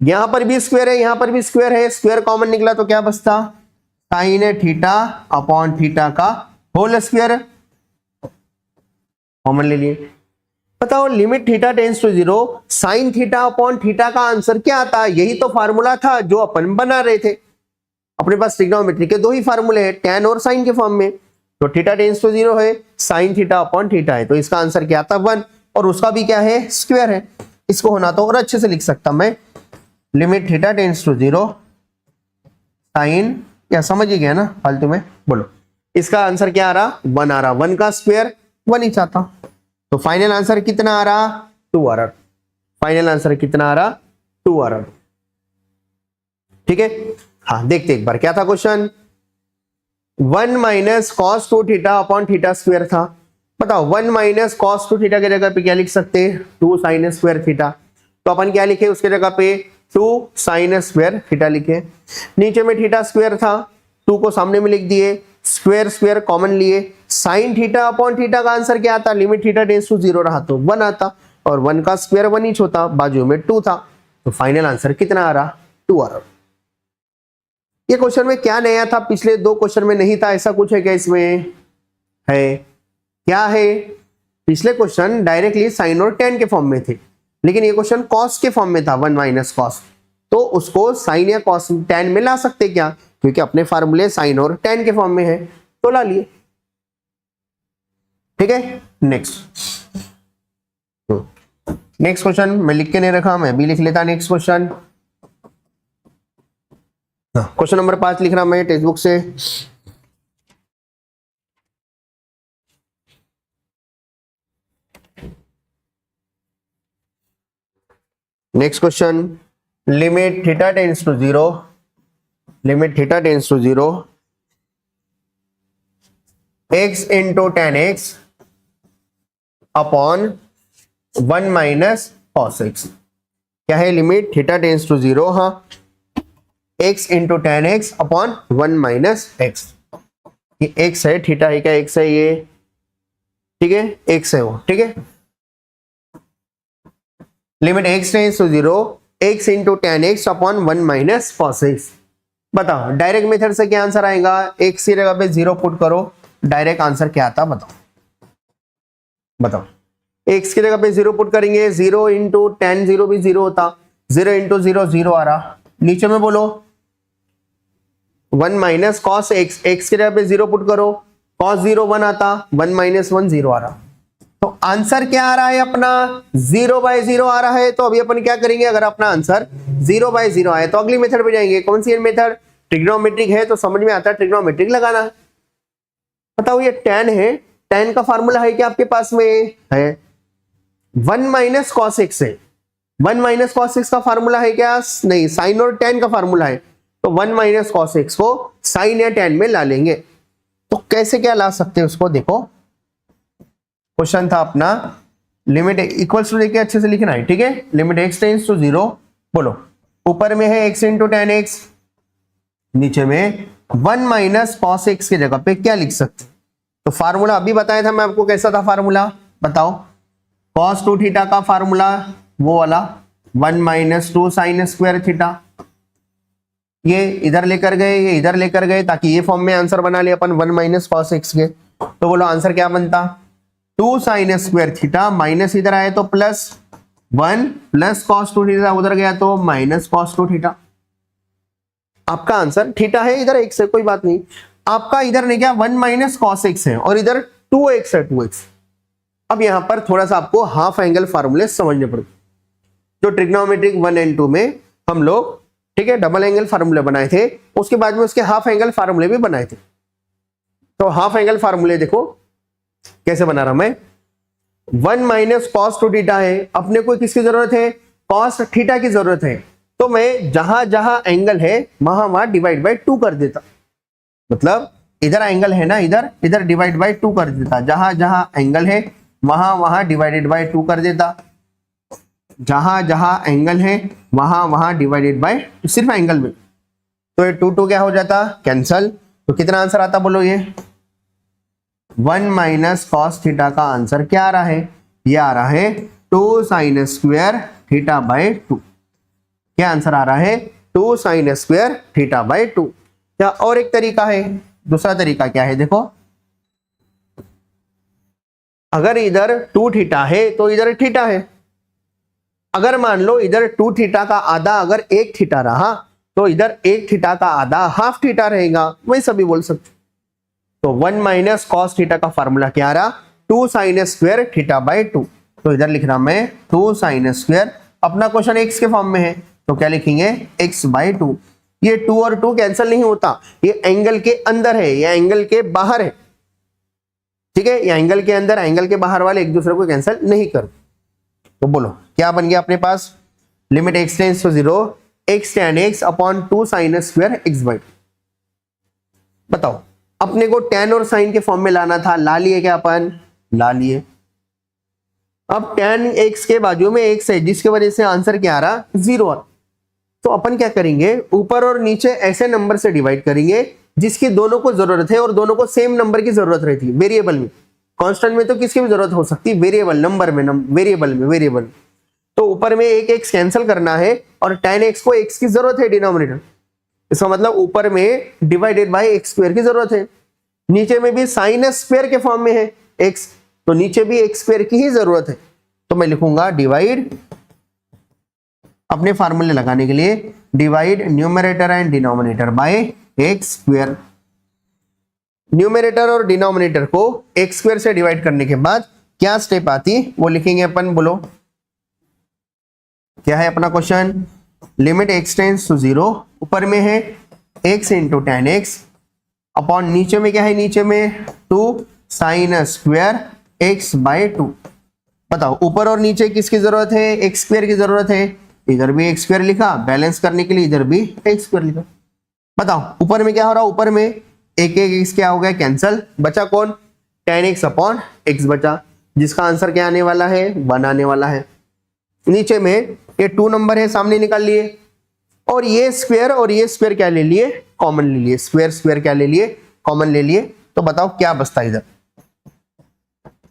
यहां पर भी स्क्वायर है, यहां पर भी स्क्वायर है, स्क्वायर कॉमन निकला तो क्या बचता, साइन थीटा अपॉन थीटा का होल स्क्वायर, कॉमन ले लिए। बताओ limit theta tends to 0 sine theta upon theta का आंसर क्या आता, यही तो फार्मूला था जो अपन बना रहे थे। अपने पास ट्रिग्नोमेट्री के दो ही फार्मूले हैं, tan और साइन के फॉर्म में। तो थीटा टेंड्स टू 0 है, साइन थीटा अपॉन थीटा है, तो इसका आंसर क्या आता 1, और उसका भी क्या है, स्क्वायर है। इसको होना तो और अच्छे से लिख सकता मैं, limit theta tends to 0 sine, या समझ ही गया ना फालतू में, बोलो इसका आंसर क्या आ रहा, 1 आ रहा, 1 का स्क्वायर 1 ही चाहता। तो फाइनल आंसर कितना आ रहा, 2 आ रहा। फाइनल आंसर कितना आ रहा, 2 आ रहा, ठीक है। हाँ देखते एक बार क्या था question, 1 minus cos 2 theta upon theta square था। बताओ 1 माइनस cos 2 थीटा की जगह पे क्या लिख सकते हैं, 2 साइन स्क्वायर थीटा। तो अपन क्या लिखे उसके जगह पे, 2 साइन स्क्वायर थीटा लिखे। नीचे में थीटा स्क्वायर था, 2 को सामने में लिख दिए, स्क्वायर स्क्वायर कॉमन लिए, साइन थीटा अपॉन थीटा का आंसर क्या आता, लिमिट थीटा टेंड्स टू 0 रहा तो 1 आता, और 1 का स्क्वायर 1 ही होता, बाजू में 2 था। तो फाइनल आंसर कितना आ रहा, 2 आ रहा। ये क्वेश्चन में क्या नया था, पिछले 2 क्वेश्चन में नहीं था, ऐसा कुछ है क्या इसमें, है क्या है, पिछले क्वेश्चन डायरेक्टली साइन और tan के फॉर्म में थे, लेकिन ये क्वेश्चन cos के फॉर्म में था, 1 माइनस cos, तो उसको साइन या cos tan में ला सकते क्या, क्योंकि अपने फार्मूले साइन और tan के फॉर्म में है, तो ला लिए, ठीक है। नेक्स्ट क्वेश्चन मैं लिख के नहीं रखा, मैं भी लिख लेता नेक्स्ट क्वेश्चन। क्वेश्चन नंबर 5 लिख रहा मैं टेक्स्ट बुक से। Next question, limit theta tends to 0, limit theta tends to 0 x into tan x upon 1 minus cos x। क्या है, लिमिट थीटा टेंड्स टू 0, हाँ, x into tan x upon 1 minus x। ये x है, theta है क्या, x है ये, ठीक है, x है वो, ठीक है। Limit x tends to 0 x into tan x upon 1 minus cos x। बताओ डायरेक्ट मेथड से क्या आंसर आएगा, x की जगह पे 0 पुट करो, डायरेक्ट आंसर क्या आता बताओ, बताओ x की जगह पे 0 पुट करेंगे, 0 इंटू टेन, 0 भी 0 होता, 0 इंटू 0 0 आ रहा। नीचे में बोलो 1 माइनस कॉस एक्स, एक्स की जगह पे 0 पुट करो, कॉस 0 1 आता, 1 माइनस 1 0 आ रहा। तो आंसर क्या आ रहा है अपना 0/0 आ रहा है। तो अभी अपन क्या करेंगे, अगर अपना आंसर 0/0 आए तो अगली मेथड पे जाएंगे। कौन सी मेथड, ट्रिग्नोमेट्रिक है तो समझ में आता है ट्रिग्नोमेट्रिक लगाना है। बताओ ये tan है, tan का फार्मूला है क्या आपके पास में है, 1 माइनस कॉस एक्स है। 1 माइनस कॉस एक्स का फार्मूला है क्या, नहीं, साइन और tan का फार्मूला है। तो 1 माइनस कॉस एक्स को साइन या tan में ला लेंगे। तो कैसे क्या ला सकते हैं उसको देखो, क्वेश्चन था अपना लिमिट इक्वल्स टू लेके अच्छे से लिखना है, ठीक है। लिमिट x टेंड्स टू 0, बोलो ऊपर में है x इंटू टेन एक्स, नीचे में 1 माइनस कॉस एक्स की जगह पे क्या लिख सकते। तो फार्मूला अभी बताया था मैं आपको, कैसा था फार्मूला बताओ, cos 2 थीटा का फार्मूला वो वाला 1 माइनस 2 साइन स्क्वायर थीटा। ये इधर लेकर गए, ये इधर लेकर गए, ताकि ये फॉर्म में आंसर बना ले अपन 1 माइनस कॉस एक्स के। तो बोलो आंसर क्या बनता, 2 साइन स्क्वायर थीटा, माइनस इधर आए तो प्लस 1 प्लस कॉस 2 थीटा, उधर गया तो माइनस कॉस 2 थीटा। आपका आंसर थीटा है, इधर एक्स है, कोई बात नहीं। आपका इधर ने क्या 1 माइनस कॉस एक्स है और इधर 2x है, 2x। अब यहां पर थोड़ा सा आपको हाफ एंगल फार्मूले समझने पड़ते, जो ट्रिग्नोमेट्रिक 1 एंड 2 में हम लोग, ठीक है, डबल एंगल फार्मूले बनाए थे, उसके बाद में उसके हाफ एंगल फार्मूले भी बनाए थे। तो हाफ एंगल फार्मूले देखो कैसे बना रहा मैं, 1 माइनस कॉस 2 थीटा है, अपने को किसकी जरूरत है, कॉस थीटा की जरूरत है। तो मैं जहां जहां एंगल है वहां वहां डिवाइड बाय 2 कर देता, मतलब इधर एंगल है ना, इधर इधर डिवाइड बाय 2 कर देता, जहां जहां एंगल है वहां वहां डिवाइडेड बाय 2 कर देता, जहां जहां एंगल है वहां वहां डिवाइडेड बाय सिर्फ एंगल में। तो ये 2 क्या हो जाता, कैंसल। तो कितना आंसर आता बोलो, ये 1 माइनस कॉस थीटा का आंसर क्या आ रहा है, ये आ रहा है 2 साइन स्क्वायर थीटा बाय 2। क्या आंसर आ रहा है, 2 साइन स्क्वायर थीटा बाय 2। क्या और एक तरीका है, दूसरा तरीका क्या है देखो, अगर इधर 2 थीटा है तो इधर थीटा है। अगर मान लो इधर 2 थीटा का आधा अगर 1 थीटा रहा तो इधर 1 थीटा का आधा हाफ थीटा रहेगा, वही सभी बोल सकते। तो 1 माइनस कॉस थीटा का फार्मूला क्या आ रहा, 2 साइन स्क्वायर थीटा बाय 2। तो इधर लिख रहा मैं 2 साइन स्क्वायर, अपना क्वेश्चन एक्स के फॉर्म में है तो क्या लिखेंगे x बाय 2। ये 2 और 2 कैंसिल नहीं होता, ये एंगल के अंदर है, ये एंगल के बाहर है, ठीक है। ये एंगल के अंदर, एंगल के बाहर वाले एक दूसरे को कैंसिल नहीं कर। तो बोलो क्या बन गया अपने पास, limit x tends to 0 x tan x upon 2 sine square x by 2। बताओ अपने को tan और sin के फॉर्म में लाना था, ला लिए क्या अपन, ला लिए। अब tan x के बाजू में x है, जिसकी वजह से आंसर क्या आ रहा, 0। तो अपन क्या करेंगे, ऊपर और नीचे ऐसे नंबर से डिवाइड करेंगे जिसकी दोनों को जरूरत है और दोनों को सेम नंबर की जरूरत रहती है। वेरिएबल में, कांस्टेंट में तो किसकी भी जरूरत हो सकती है, वेरिएबल नंबर में, वेरिएबल। तो ऊपर में एक x कैंसिल करना है और tan x को x की जरूरत है डिनोमिनेटर, इसका मतलब ऊपर में डिवाइडेड बाय x स्क्वायर की जरूरत है। नीचे में भी साइन स्क्वायर के फॉर्म में है x, तो नीचे भी x स्क्वायर की ही जरूरत है। तो मैं लिखूंगा डिवाइड, अपने फार्मूले लगाने के लिए divide numerator and denominator bye x square. Numerator और डिनोमिनेटर को एक्स स्क्वायर से डिवाइड करने के बाद क्या स्टेप आती वो लिखेंगे अपन, बोलो क्या है अपना question, limit x tends to 0, ऊपर में है x into tan x upon नीचे में क्या है, नीचे में 2 साइन स्क्वायर x बाय 2। बताओ ऊपर और नीचे किसकी जरूरत है, एक्स स्क्वायर की जरूरत है। इधर भी एक्स स्क्वायर लिखा, बैलेंस करने के लिए इधर भी एक्स स्क्वायर लिखा। बताओ ऊपर में क्या हो रहा, ऊपर में एक एक्स क्या हो गया, कैंसल, बचा कौन, tan x अपॉन एक्स बचा, जिसका आंसर क्या आने वाला है, 1 आने वाला है। नीचे में ये 2 नंबर है, सामने निकाल लिए, और ये स्क्वायर क्या ले लिए, कॉमन ले लिए, स्क्वायर क्या ले लिए, कॉमन ले लिए। तो बताओ क्या बचता है,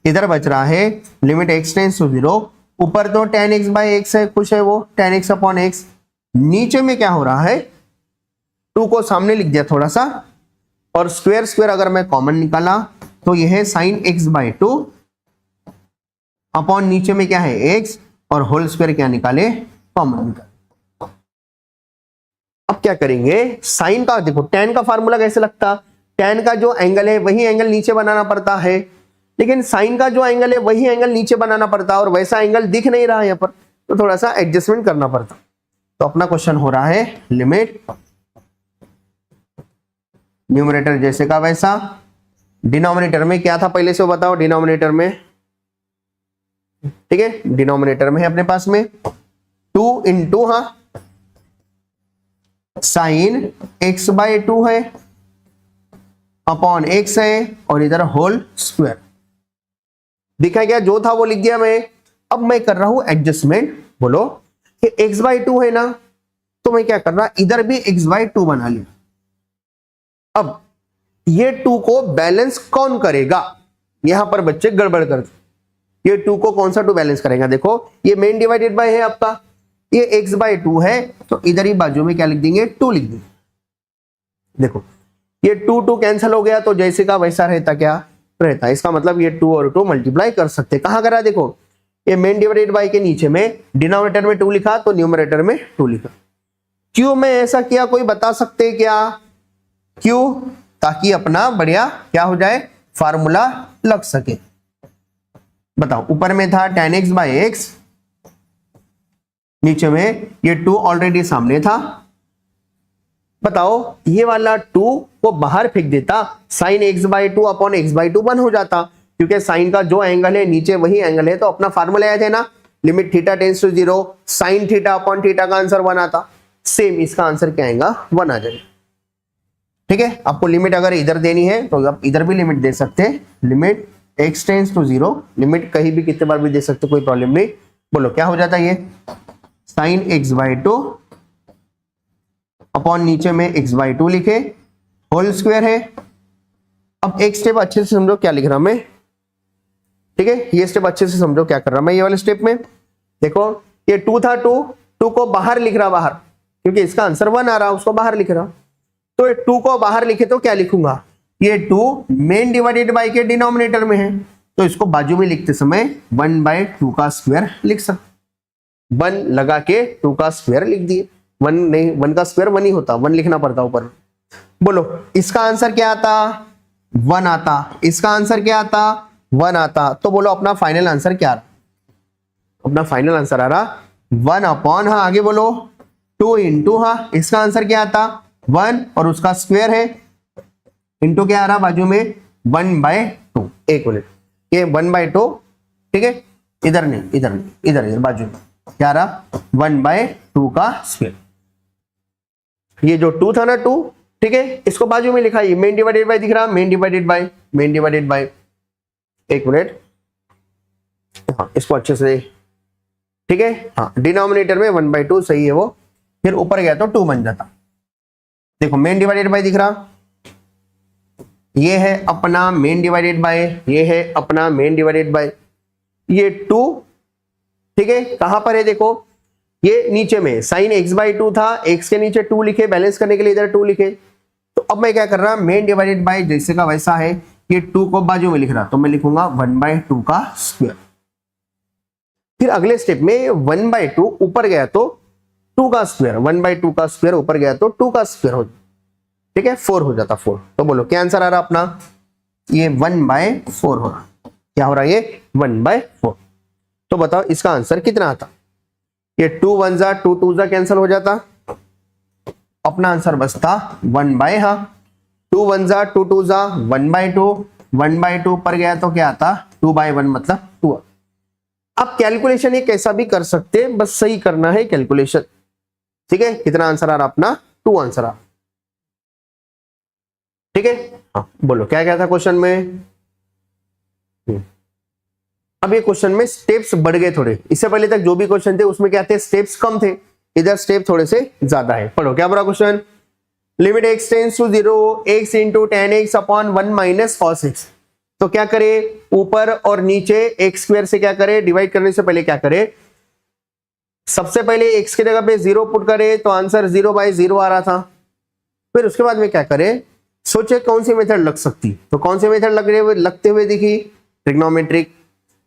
इधर बच रहा है लिमिट x टेंड्स टू 0, ऊपर तो tan x बाय x है, कुछ है वो tan x अपॉन x। नीचे में क्या हो रहा है, 2 को सामने लिख दिया थोड़ा सा, और स्क्वायर अगर मैं कॉमन निकाला तो यह है साइन x बाय 2 अपॉन नीचे में क्या है x और होल स्क्वायर क्या निकाले, कॉमन निकाले। अब क्या करेंगे, साइन का देखो, tan का फार्मूला कैसे लगता, tan का जो एंगल है वही एंगल नीचे बनाना पड़ता है, लेकिन साइन का जो एंगल है वही एंगल नीचे बनाना पड़ता है और वैसा एंगल दिख नहीं रहा है यहाँ पर, तो थोड़ा सा एडजस्टमेंट करना पड़ता। तो अपना क्वेश्चन हो रहा है लिमिट न्यूमरेटर जैसे का वैसा, डिनोमिनेटर में क्या था पहले से वो बताओ, डिनोमिनेटर में, ठीक है, डिनोमिनेटर में है अपने पास में 2 इंटू साइन x/2 है अपॉन x है और इधर होल स्क्वायर दिखा गया, जो था वो लिख दिया मैं। अब मैं कर रहा हूं एडजस्टमेंट, बोलो कि x/2 है ना, तो मैं क्या कर रहा, इधर भी x/2 बना लिया। अब ये 2 को बैलेंस कौन करेगा, यहां पर बच्चे गड़बड़ करते, ये 2 को कौन सा 2 बैलेंस करेगा, देखो ये मेन डिवाइडेड बाय है आपका, ये x/2 है, तो इधर ही बाजू में क्या लिख देंगे, 2 लिख देंगे। देखो ये 2 कैंसिल हो गया, तो जैसे का वैसा रहता, क्या रहता, इसका मतलब ये 2 और 2 मल्टीप्लाई कर सकते, कहां करा, देखो ये मेन डिवाइडेड बाय के नीचे में डिनोमिनेटर में 2 लिखा तो न्यूमरेटर में 2 लिखा। क्यों मैं ऐसा किया, कोई बता सकते क्या, क्यों, ताकि अपना बढ़िया क्या हो जाए, फार्मूला लग सके। बताओ, ऊपर में था tan x/x, नीचे में ये 2 ऑलरेडी सामने था, बताओ ये वाला 2 को बाहर फेंक देता, साइन x/2 अपॉन x/2 1 हो जाता, क्योंकि साइन का जो एंगल है नीचे वही एंगल है, तो अपना फार्मूला याद है ना, limit theta tends to 0 sine theta upon theta का आंसर 1 आता, सेम इसका आंसर क्या आएगा, 1 आ जाएगा। ठीक है, आपको लिमिट अगर इधर देनी है तो आप इधर भी लिमिट दे सकते हैं, limit x tends to 0, limit कहीं भी कितने बार भी दे सकते, कोई प्रॉब्लम नहीं। बोलो क्या हो जाता है, ये साइन x/2 अपॉन नीचे में x/2 लिखे, होल स्क्वायर है। अब एक स्टेप अच्छे से समझो क्या लिख रहा मैं, ठीक है, ये स्टेप अच्छे से समझो क्या कर रहा मैं, ये वाले स्टेप में देखो ये 2 था, 2 को बाहर लिख रहा, बाहर, क्योंकि इसका आंसर 1 आ रहा, उसको बाहर लिख रहा, तो ये 2 को बाहर लिखे तो क्या लिखूंगा, ये 2 मेन डिवाइडेड बाय के डिनोमिनेटर में है, तो इसको बाजू में लिखते समय 1/2 का स्क्वायर लिख सकते, 1 लगा के 2 का स्क्वायर लिख दिए, 1 नहीं, 1 का स्क्वायर 1 ही होता, 1 लिखना पड़ता ऊपर। बोलो इसका आंसर क्या आता, 1 आता, इसका आंसर क्या आता, 1 आता, तो बोलो अपना फाइनल आंसर क्या आ रहा, अपना फाइनल आंसर आ रहा 1 अपॉन, हाँ आगे बोलो 2 इंटू, हाँ इसका आंसर क्या आता 1 और उसका स्क्वायर है, इंटू क्या आ रहा बाजू में 1/2, एक मिनट, ये 1/2, ठीक है, इधर नहीं, इधर नहीं, इधर बाजू में क्या रहा 1/2 का स्क्वायर, ये जो 2 था ना 2, ठीक है, इसको बाजू में लिखा, ये मेन डिवाइडेड बाय दिख रहा, main divided by, main divided by, एक मिनट, हाँ इसको अच्छे से, ठीक है, हाँ डिनोमिनेटर में 1/2 सही है वो, फिर ऊपर गया तो 2 बन जाता। देखो मेन डिवाइडेड बाय दिख रहा, ये है अपना मेन डिवाइडेड बाय, ये है अपना मेन डिवाइडेड बाय, ये 2, ठीक है, कहां पर है देखो, ये नीचे में साइन x/2 था, x के नीचे 2 लिखे, बैलेंस करने के लिए इधर 2 लिखे, तो अब मैं क्या कर रहा, मेन डिवाइडेड बाय जैसे का वैसा है, ये 2 को बाजू में लिख रहा, तो मैं लिखूंगा 1/2 का स्क्वायर। फिर अगले स्टेप में 1/2 ऊपर गया तो 2 का स्क्वायर, 1/2 का स्क्वायर ऊपर गया तो 2 का स्क्वायर हो, ठीक है, 4 हो जाता, 4। तो बोलो क्या आंसर आ रहा अपना, ये 1/4 हो रहा, क्या हो रहा, ये 1/4। तो बताओ इसका आंसर कितना आता, ये 2 1 जा 2 2 जा कैंसिल हो जाता, अपना आंसर बचता 1/, हाँ 2 1 जा 2 2 जा 1/2, 1/2 पर गया तो क्या आता 2/1 मतलब 2। आप कैलकुलेशन ये कैसा भी कर सकते हैं, बस सही करना है कैलकुलेशन, ठीक है। कितना आंसर आ रहा अपना, 2 आंसर आ, ठीक है। हाँ बोलो क्या क्या था क्वेश्चन में, अब ये क्वेश्चन में स्टेप्स बढ़ गए थोड़े, इससे पहले तक जो भी क्वेश्चन थे उसमें क्या थे, स्टेप्स कम थे, इधर स्टेप थोड़े से ज्यादा है। पढ़ो क्या बोला question, limit x tends to 0 x into tan x upon 1 minus cos x। तो क्या करे, ऊपर और नीचे x स्क्वायर से क्या करे, डिवाइड करने से पहले क्या करे, सबसे पहले x की जगह पे 0 पुट करे तो आंसर 0/0 आ रहा था। फिर उसके बाद में क्या करे, सोचे कौन सी मेथड लग सकती, तो कौन सी मेथड लगते हुए दिखी, ट्रिग्नोमेट्रिक।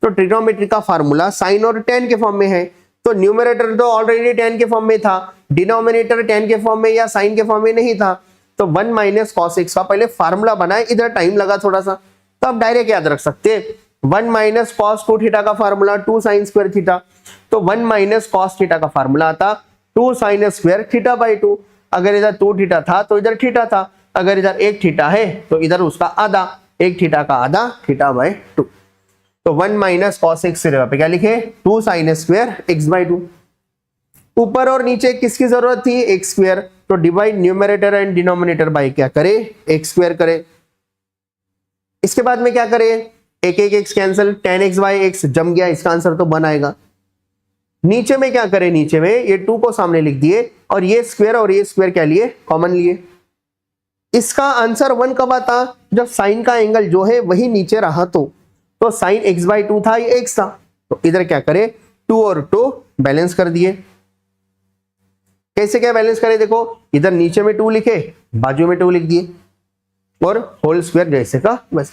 तो ट्रिग्नोमेट्री का फार्मूला साइन और tan के फॉर्म में है, तो न्यूमरेटर तो ऑलरेडी tan के फॉर्म में था, डिनोमिनेटर tan के फॉर्म में या साइन के फॉर्म में नहीं था, तो 1 माइनस कॉस एक्स का पहले फार्मूला बनाए, इधर टाइम लगा थोड़ा सा, तो आप डायरेक्ट याद रख सकते हैं 1 माइनस कॉस 2 थीटा का फार्मूला 2 साइन स्क्वायर थीटा, तो 1 माइनस कॉस थीटा का फार्मूला आता 2 साइन स्क्वायर थीटा बाई 2। अगर इधर 2 थीटा था तो इधर थीटा था, अगर इधर 1 थीटा है तो इधर उसका आधा, 1 थीटा का आधा थीटा बाई 2। तो 1 माइनस कॉस एक्स से पे क्या लिखे 2 साइन स्क्वायर एक्स बाई 2। ऊपर और नीचे किसकी जरूरत थी एक्स स्क्वायर, तो divide numerator and denominator by क्या करे एक्स स्क्वायर करे। इसके बाद में क्या करे, एक एक x cancel, tan x by x जम गया, इसका आंसर तो 1 आएगा। नीचे में क्या करे, नीचे में ये 2 को सामने लिख दिए और ये स्क्वायर और ये स्क्वायर क्या लिए कॉमन लिए। इसका आंसर 1 कब आता, जब साइन का एंगल जो है वही नीचे रहा तो साइन x बाई 2 था, ये x था, तो इधर क्या करे 2 और 2 बैलेंस कर दिए। कैसे क्या बैलेंस करे, देखो इधर नीचे में 2 लिखे, बाजू में 2 लिख दिए और होल स्क्वायर जैसे का बस।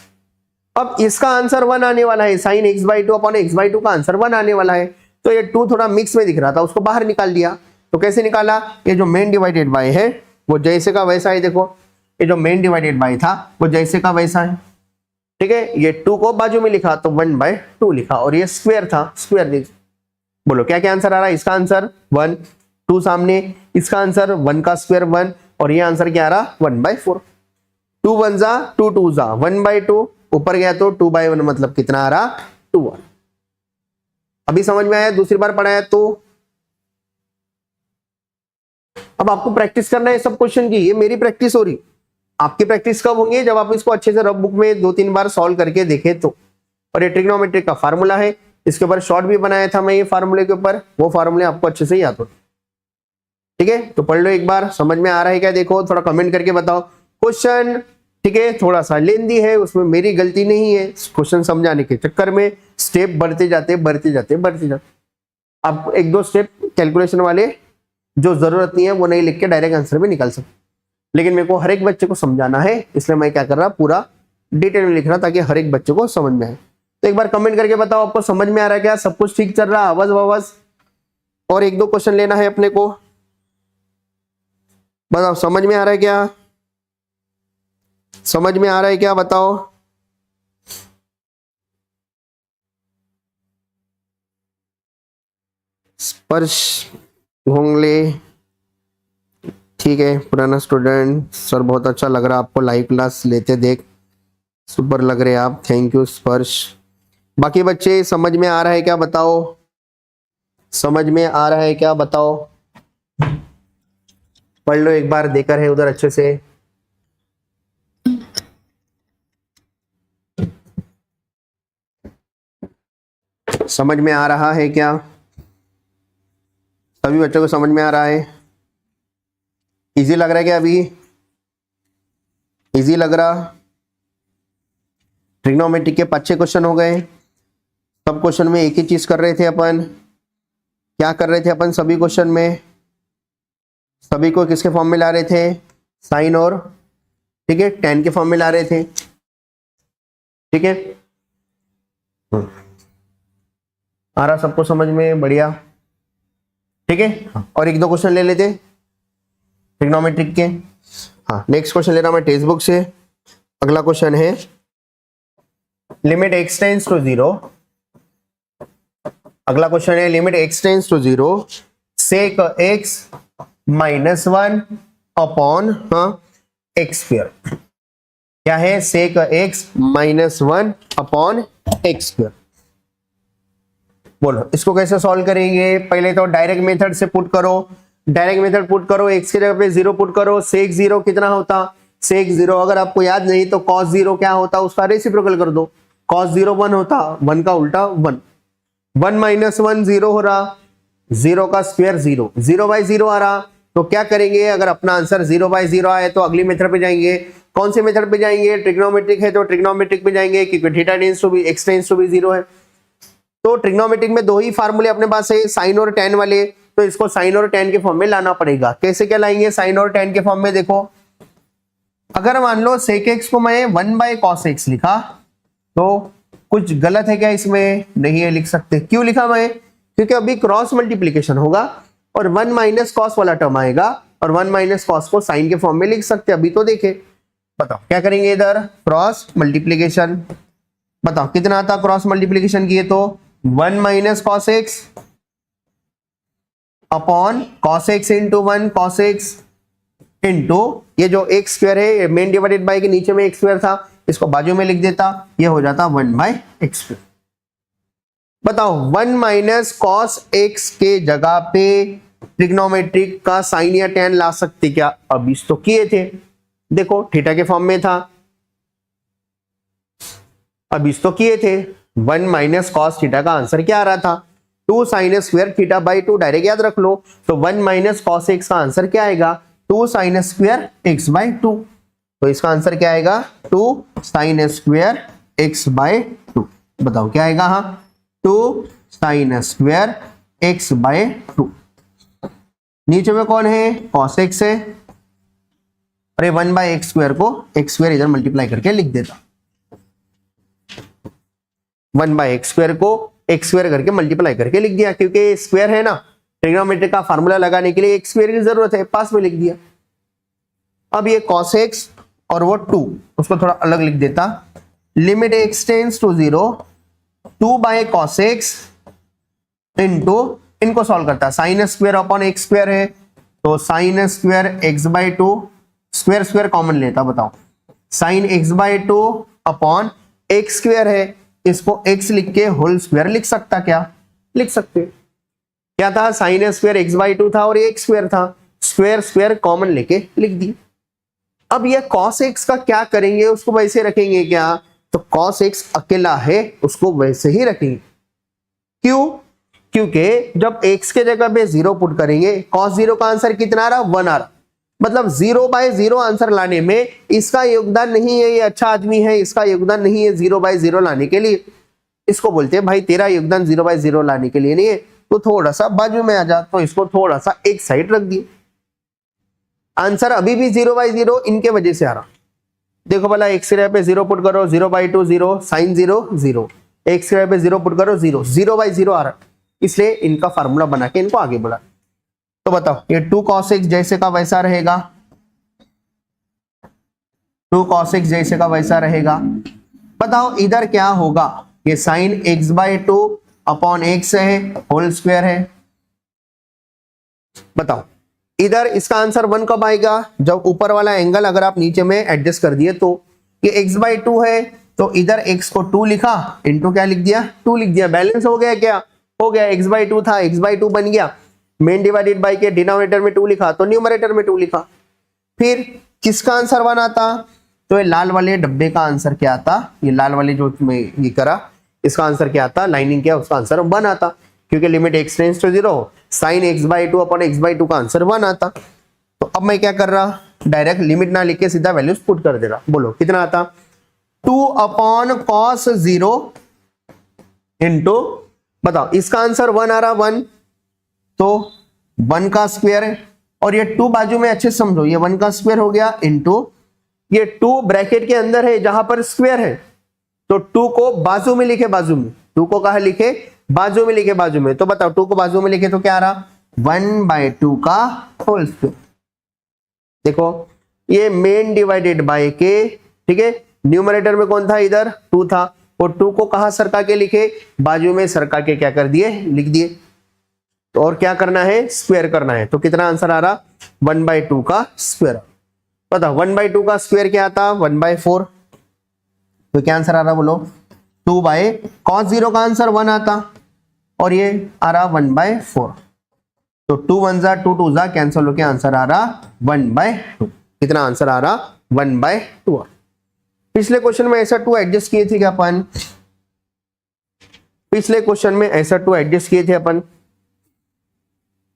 अब इसका आंसर 1 आने वाला है, sine x by 2 upon x by 2 का आंसर 1 आने वाला है, तो ये 2 थोड़ा मिक्स में दिख रहा था, उसको बाहर निकाल दिया। तो कैसे निकाला, ये जो मेन डिवाइडेड बाय है वो जैसे का वैसा है, देखो ये जो मेन डिवाइडेड बाय था वो जैसे का वैसा है, ठीक है। ये 2 को बाजू में लिखा तो 1 बाय 2 लिखा, और ये स्क्वायर था, स्क्वायर देख। बोलो क्या क्या आंसर आ रहा है, इसका आंसर 1, 2 सामने, इसका आंसर 1 का स्क्वायर 1, और ये आंसर क्या आ रहा 1 बाय 4। 2 1 जा 2 2 जा 1 बाय 2, ऊपर गया तो 2 बाय 1 मतलब कितना आ रहा 2। अभी समझ में आया, दूसरी बार पढ़ाया तो। अब आपको प्रैक्टिस करना है सब क्वेश्चन की, ये मेरी प्रैक्टिस हो रही, आपकी प्रैक्टिस कब होंगी, जब आप इसको अच्छे से रफ बुक में 2-3 बार सॉल्व करके देखे तो। और ये ट्रिग्नोमेट्री का फार्मूला है, इसके ऊपर शॉर्ट भी बनाया था मैं ये फार्मूले के ऊपर, वो फार्मूले आपको अच्छे से याद हो, ठीक है। तो पढ़ लो एक बार, समझ में आ रहा है क्या, देखो थोड़ा कमेंट करके बताओ। क्वेश्चन ठीक है थोड़ा सा लेंदी है, उसमें मेरी गलती नहीं है, क्वेश्चन समझाने के चक्कर में स्टेप बढ़ते जाते बढ़ते जाते बढ़ते जाते, आप 1-2 स्टेप कैलकुलेशन वाले जो जरूरत नहीं है वो नहीं लिख के डायरेक्ट आंसर भी निकाल सकते, लेकिन मेरे को हर एक बच्चे को समझाना है, इसलिए मैं क्या कर रहा पूरा डिटेल में लिख रहा ताकि हर एक बच्चे को समझ में आए। तो एक बार कमेंट करके बताओ आपको समझ में आ रहा है क्या, सब कुछ ठीक चल रहा है, आवाज आवाज। और 1-2 क्वेश्चन लेना है अपने को, बताओ समझ में आ रहा है क्या, समझ में आ रहा है क्या बताओ। स्पर्श होंगले ठीक है, पुराना स्टूडेंट सर, बहुत अच्छा लग रहा है आपको लाइव क्लास लेते देख, सुपर लग रहे आप, थैंक यू स्पर्श। बाकी बच्चे समझ में आ रहा है क्या बताओ, समझ में आ रहा है क्या बताओ। पढ़ लो एक बार, देकर है उधर अच्छे से। समझ में आ रहा है क्या, सभी बच्चों को समझ में आ रहा है, इजी लग रहा है क्या, अभी इजी लग रहा। ट्रिग्नोमेट्री के 5 क्वेश्चन हो गए, सब क्वेश्चन में एक ही चीज कर रहे थे अपन, क्या कर रहे थे अपन सभी क्वेश्चन में, सभी को किसके फॉर्म में ला रहे थे, साइन और ठीक है tan के फॉर्म में ला रहे थे, ठीक है। आ रहा सबको समझ में, बढ़िया, ठीक है। और 1-2 क्वेश्चन ले लेते ट्रिग्नोमेट्रिक के। हाँ नेक्स्ट क्वेश्चन ले रहा मैं टेक्स्ट बुक से। अगला क्वेश्चन है लिमिट x टेंड्स टू 0, अगला क्वेश्चन है limit x tends to 0 sec x -1 upon x square. क्या है, sec x -1 upon x square. बोलो इसको कैसे सॉल्व करेंगे, पहले तो डायरेक्ट मेथड से पुट करो, डायरेक्ट मेथड पुट करो, x की जगह पे 0 पुट करो, सेक 0 कितना होता, सेक 0 अगर आपको याद नहीं तो cos 0 क्या होता, उसका रेसिप्रोकल कर दो, cos 0 1 होता, 1 का उल्टा 1, 1 - 1 0 हो रहा, 0 का स्क्वायर 0, 0 बाई 0 आ रहा। तो क्या करेंगे, अगर अपना आंसर 0 बाई 0 आए तो अगली मेथड पे जाएंगे, कौन से मेथड पे जाएंगे, ट्रिग्नोमेट्रिक है तो ट्रिग्नोमेट्रिक पे जाएंगे, क्योंकि theta tends to be x tends to be 0 है। तो ट्रिग्नोमेट्रिक में 2 ही फार्मूले अपने पास है, साइन और tan वाले, तो इसको साइन और tan के फॉर्म में लाना पड़ेगा। कैसे क्या लाएंगे साइन और tan के फॉर्म में, देखो अगर मान लो sec x को मैं 1 बाय cos x लिखा तो कुछ गलत है क्या इसमें? नहीं है, लिख सकते। क्यों लिखा मैं? क्योंकि अभी क्रॉस मल्टीप्लीकेशन होगा और 1 माइनस कॉस वाला टर्म आएगा और 1 माइनस कॉस को साइन के फॉर्म में लिख सकते। अभी तो देखे, बताओ क्या करेंगे इधर? Cross multiplication. बताओ कितना आता क्रॉस मल्टीप्लीकेशन किए तो? 1 minus cos x upon cos x into 1 cos x into ये जो एक्स स्क्वायर है मेन डिवाइडेड बाय के नीचे में एक्स स्क्वायर था, इसको बाजू में लिख देता, ये हो जाता 1 बाय एक्स स्क्वायर। बताओ 1 माइनस कॉस एक्स के जगह पे ट्रिग्नोमेट्रिक का साइन या टैन ला सकते क्या? अब इस तो किए थे, देखो थीटा के फॉर्म में था, अब इस तो किए थे। 1 माइनस कॉस थीटा का आंसर क्या आ रहा था? 2 sine square theta by 2, direct याद रख लो। तो 1 माइनस कॉस एक्स का आंसर क्या आएगा? 2 साइन स्क्वायर एक्स बाई 2। तो इसका आंसर क्या आएगा? 2 साइन स्क्वायर एक्स बाई 2। बताओ क्या आएगा? हाँ, 2 साइन स्क्वायर एक्स बाई 2। नीचे में कौन है? कॉस एक्स है। अरे 1 बाई एक्स स्क्वायर को एक्स स्क्वायर इधर मल्टीप्लाई करके लिख देता, 1 बाई एक्स स्क्वायर को एक्स स्क्वायर करके मल्टीप्लाई करके लिख दिया, क्योंकि स्क्वायर है ना, ट्रिग्नोमेट्री का फार्मूला लगाने के लिए एक्स स्क्वायर की जरूरत है, पास में लिख दिया। अब ये cos x और वो 2, उसको थोड़ा अलग लिख देता, limit x tends to 0, 2 by cos x into, इनको सॉल्व करता, sine square upon x square है तो sine square x by 2, square square common लेता, बताओ sine x by 2 upon x square है, इसको x लिख के होल स्क्वायर लिख सकता क्या? लिख सकते। क्या था? साइन स्क्वायर एक्स बाई 2 था और ये एक्स स्क्वायर था, स्क्वायर स्क्वायर कॉमन लेके लिख दी। अब ये cos x का क्या करेंगे? उसको वैसे रखेंगे क्या? तो cos x अकेला है, उसको वैसे ही रखेंगे। क्यों? क्योंकि जब x के जगह पे 0 पुट करेंगे, cos 0 का आंसर कितना आ रहा? 1 आ रहा। मतलब 0 बाय 0 आंसर लाने में इसका योगदान नहीं है, ये अच्छा आदमी है, इसका योगदान नहीं है 0 बाय 0 लाने के लिए। इसको बोलते हैं भाई तेरा योगदान 0 बाय 0 लाने के लिए नहीं है, तो थोड़ा सा बाजू में आ जा, तो इसको थोड़ा सा एक साइड रख दिए। आंसर अभी भी 0 बाय 0 इनके वजह से आ रहा। देखो भला एक्स के जगह पे 0 पुट करो, 0 बाई 2 0, साइन 0 0, एक्स के जगह पे 0 पुट करो 0, 0 बाई 0 आ रहा, इसलिए इनका फार्मूला बना के इनको आगे बढ़ा। तो बताओ ये 2 cos x जैसे का वैसा रहेगा, 2 cos x जैसे का वैसा रहेगा। बताओ इधर क्या होगा? ये sine x by 2 upon x है, होल स्क्वायर है। बताओ इधर इसका आंसर 1 कब आएगा? जब ऊपर वाला एंगल अगर आप नीचे में एडजस्ट कर दिए तो। ये x बाई 2 है तो इधर x को 2 लिखा, इंटू क्या लिख दिया? 2 लिख दिया। बैलेंस हो गया क्या? हो गया। x बाई 2 था, x बाई 2 बन गया, मेन डिवाइडेड बाई के डिनोमिनेटर में 2 लिखा तो न्यूमरेटर में 2 लिखा। फिर किसका आंसर 1 आता? तो ये लाल वाले डब्बे का आंसर क्या आता? ये लाल वाले जो मैं ये करा, इसका आंसर क्या आता? लाइनिंग क्या, उसका आंसर 1 आता, क्योंकि limit x tends to 0, sine x by 2 upon x by 2 का आंसर 1 आता। तो अब मैं क्या कर रहा? डायरेक्ट लिमिट ना लिख के सीधा वैल्यूज पुट कर दे रहा। बोलो कितना आता? 2 अपॉन cos 0 इंटू, बताओ इसका आंसर 1 आ रहा, 1 तो 1 का स्क्वायर है, और ये 2 बाजू में अच्छे समझो, ये 1 का स्क्वायर हो गया, इंटू ये 2 ब्रैकेट के अंदर है जहां पर स्क्वायर है, तो 2 को बाजू में लिखे, बाजू में, 2 को कहा लिखे? बाजू में लिखे, बाजू में। तो बताओ 2 को बाजू में लिखे तो क्या आ रहा? 1 बाई 2 का होल स्क्वायर। देखो ये मेन डिवाइडेड बाय के, ठीक है, न्यूमरेटर में कौन था? इधर 2 था, और 2 को कहा सरका के लिखे? बाजू में सरका के क्या कर दिए? लिख दिए। तो और क्या करना है? स्क्वायर करना है। तो कितना आंसर आ रहा? 1 बाई 2 का स्क्वायर। पता 1 बाई 2 का स्क्वायर क्या आता? 1 बाई 4। तो क्या आंसर आ रहा? बोलो 2 बाई cos 0 का आंसर 1 आता, और ये आ रहा 1 बाई 4। तो 2 1 जा 2 2 जा कैंसिल होके आंसर आ रहा 1 बाई 2। कितना आंसर आ रहा? 1 बाई 2। पिछले क्वेश्चन में ऐसा 2 एडजस्ट किए थे क्या अपन? पिछले क्वेश्चन में ऐसा 2 एडजस्ट किए थे अपन,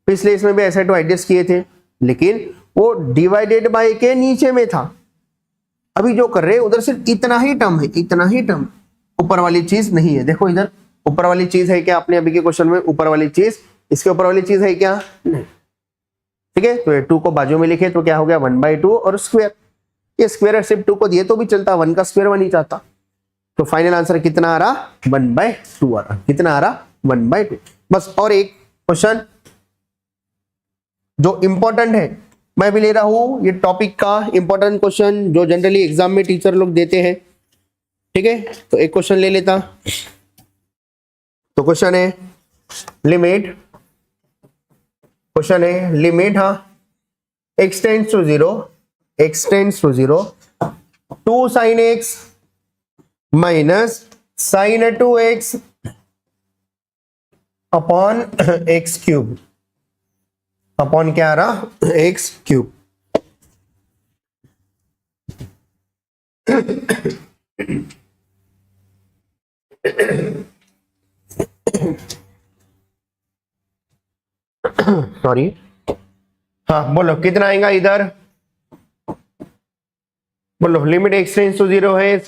पिछले इसमें भी ऐसा 2 एडजस्ट किए थे, लेकिन वो डिवाइडेड बाय के नीचे में था। अभी जो कर रहे हैं उधर सिर्फ इतना ही टर्म है, इतना ही टर्म, ऊपर वाली चीज नहीं है। देखो इधर ऊपर वाली चीज है क्या? अपने अभी के क्वेश्चन में ऊपर वाली चीज, इसके ऊपर वाली चीज है क्या? नहीं। ठीक है, तो ये 2 को बाजू में लिखे तो क्या हो गया? 1 बाई 2 और स्क्वायर। ये स्क्वायर सिर्फ 2 को दिए तो भी चलता, 1 का स्क्वायर 1 ही चाहता। तो फाइनल आंसर कितना आ रहा, 1/2 आ रहा। कितना आ रहा, 1/2। बस और एक क्वेश्चन जो इंपॉर्टेंट है मैं भी ले रहा हूं, ये टॉपिक का इंपॉर्टेंट क्वेश्चन जो जनरली एग्जाम में टीचर लोग देते हैं। ठीक है, तो एक क्वेश्चन ले लेता। तो क्वेश्चन है लिमिट, क्वेश्चन है लिमिट, हाँ, x tends to 0 2 sin x minus sin 2x upon x cube, upon क्या आ रहा, x क्यूब। सॉरी, हाँ बोलो कितना आएगा इधर, बोलो लिमिट x टेंड्स टू 0 है,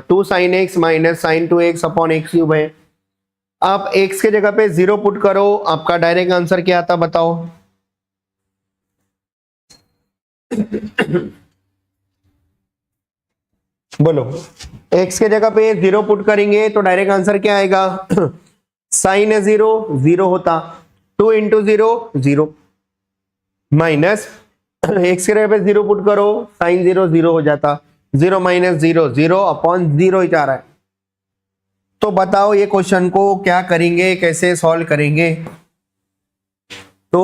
two sine x minus sine 2x upon x cube है। आप x के जगह पे 0 पुट करो, आपका डायरेक्ट आंसर क्या आता बताओ। बोलो, x के जगह पे 0 पुट करेंगे तो डायरेक्ट आंसर क्या आएगा, साइन 0 होता, 2 इंटू 0 माइनस x के जगह पे 0 पुट करो, साइन 0 हो जाता, 0 माइनस 0 अपॉन 0 ही जा रहा है। तो बताओ ये क्वेश्चन को क्या करेंगे, कैसे सॉल्व करेंगे। तो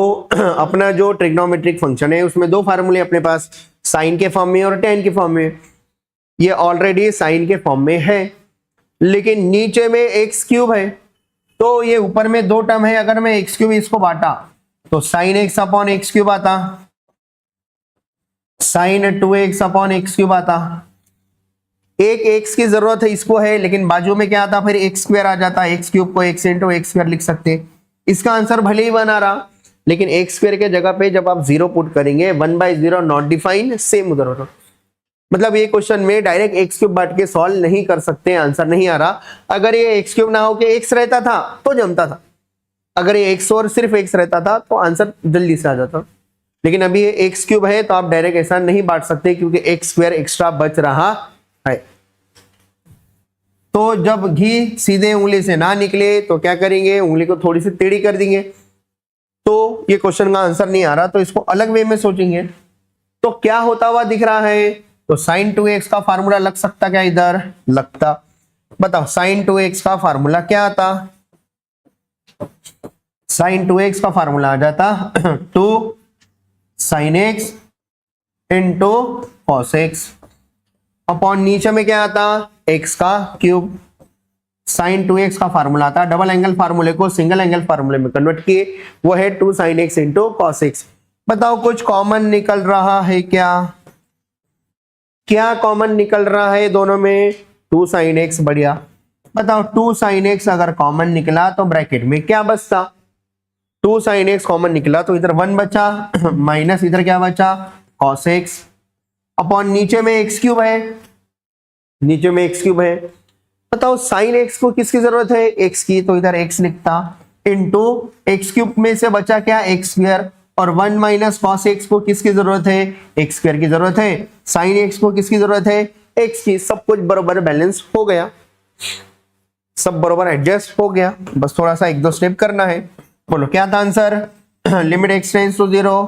अपना जो ट्रिग्नोमेट्रिक फंक्शन है उसमें दो फार्मूले अपने पास, साइन के फॉर्म में और टेन के फॉर्म में। ये ऑलरेडी साइन के फॉर्म में है, लेकिन नीचे में एक्स क्यूब है, तो ये ऊपर में दो टर्म है, अगर मैं एक्स क्यूब इसको बांटा तो sine x upon x cube आता, sine 2x upon x cube आता। एक एक्स की जरूरत है इसको है, लेकिन बाजू में क्या आता, फिर एक्स स्क्वायर आ जाता, एक्स क्यूब को एक्स इंटू एक्स स्क्वायर लिख सकते। इसका आंसर भले ही 1 आ रहा, लेकिन एक्स स्क्वायर के जगह पे जब आप 0 पुट करेंगे 1/0 नॉट डिफाइंड, सेम उधर होता। मतलब ये क्वेश्चन में डायरेक्ट एक्स क्यूब बांट के सॉल्व नहीं कर सकते, आंसर नहीं आ रहा। अगर ये एक्स क्यूब ना हो के एक्स रहता था तो जमता था, अगर ये एक्स और सिर्फ एक्स रहता था तो आंसर जल्दी से आ जाता, लेकिन अभी ये एक्स क्यूब है तो आप डायरेक्ट ऐसा नहीं बांट सकते क्योंकि एक्स स्क्वायर एक्स्ट्रा बच रहा है। तो जब घी सीधे उंगली से ना निकले तो क्या करेंगे, उंगली को थोड़ी सी टेढ़ी कर देंगे। तो ये क्वेश्चन का आंसर नहीं आ रहा, तो इसको अलग वे में सोचेंगे। तो क्या होता हुआ दिख रहा है, तो साइन 2x का फार्मूला लग सकता क्या, इधर लगता। बताओ साइन 2x का फार्मूला क्या आता, साइन 2x का फार्मूला आ जाता 2 sine x into cos x upon नीचे में क्या आता, एक्स का क्यूब। साइन 2x का फार्मूला आता, डबल एंगल फार्मूले को सिंगल एंगल फार्मूले में कन्वर्ट किए, वो है 2 sine x into cos x. बताओ कुछ कॉमन निकल रहा है क्या, क्या कॉमन निकल रहा है दोनों में, 2 साइन एक्स। बढ़िया, बताओ 2 साइन एक्स अगर कॉमन निकला तो ब्रैकेट में क्या बचता, 2 साइन एक्स कॉमन निकला तो इधर 1 बचा, माइनस इधर क्या बचा, कॉस एक्स अपॉन नीचे में एक्स क्यूब है, नीचे में एक्स क्यूब है। बताओ साइन एक्स को किसकी जरूरत है, एक्स की, तो इधर एक्स लिखता, इंटू एक्स क्यूब में से बचा क्या, एक्स स्क्वायर, और 1 माइनस कॉस एक्स को किसकी जरूरत है, एक्स स्क्वायर की जरूरत है। साइन एक्स को किसकी जरूरत है, एक्स की। सब कुछ बराबर बैलेंस हो गया, सब बराबर एडजस्ट हो गया, बस थोड़ा सा 1-2 स्टेप करना है। बोलो क्या था answer, limit x tends to 0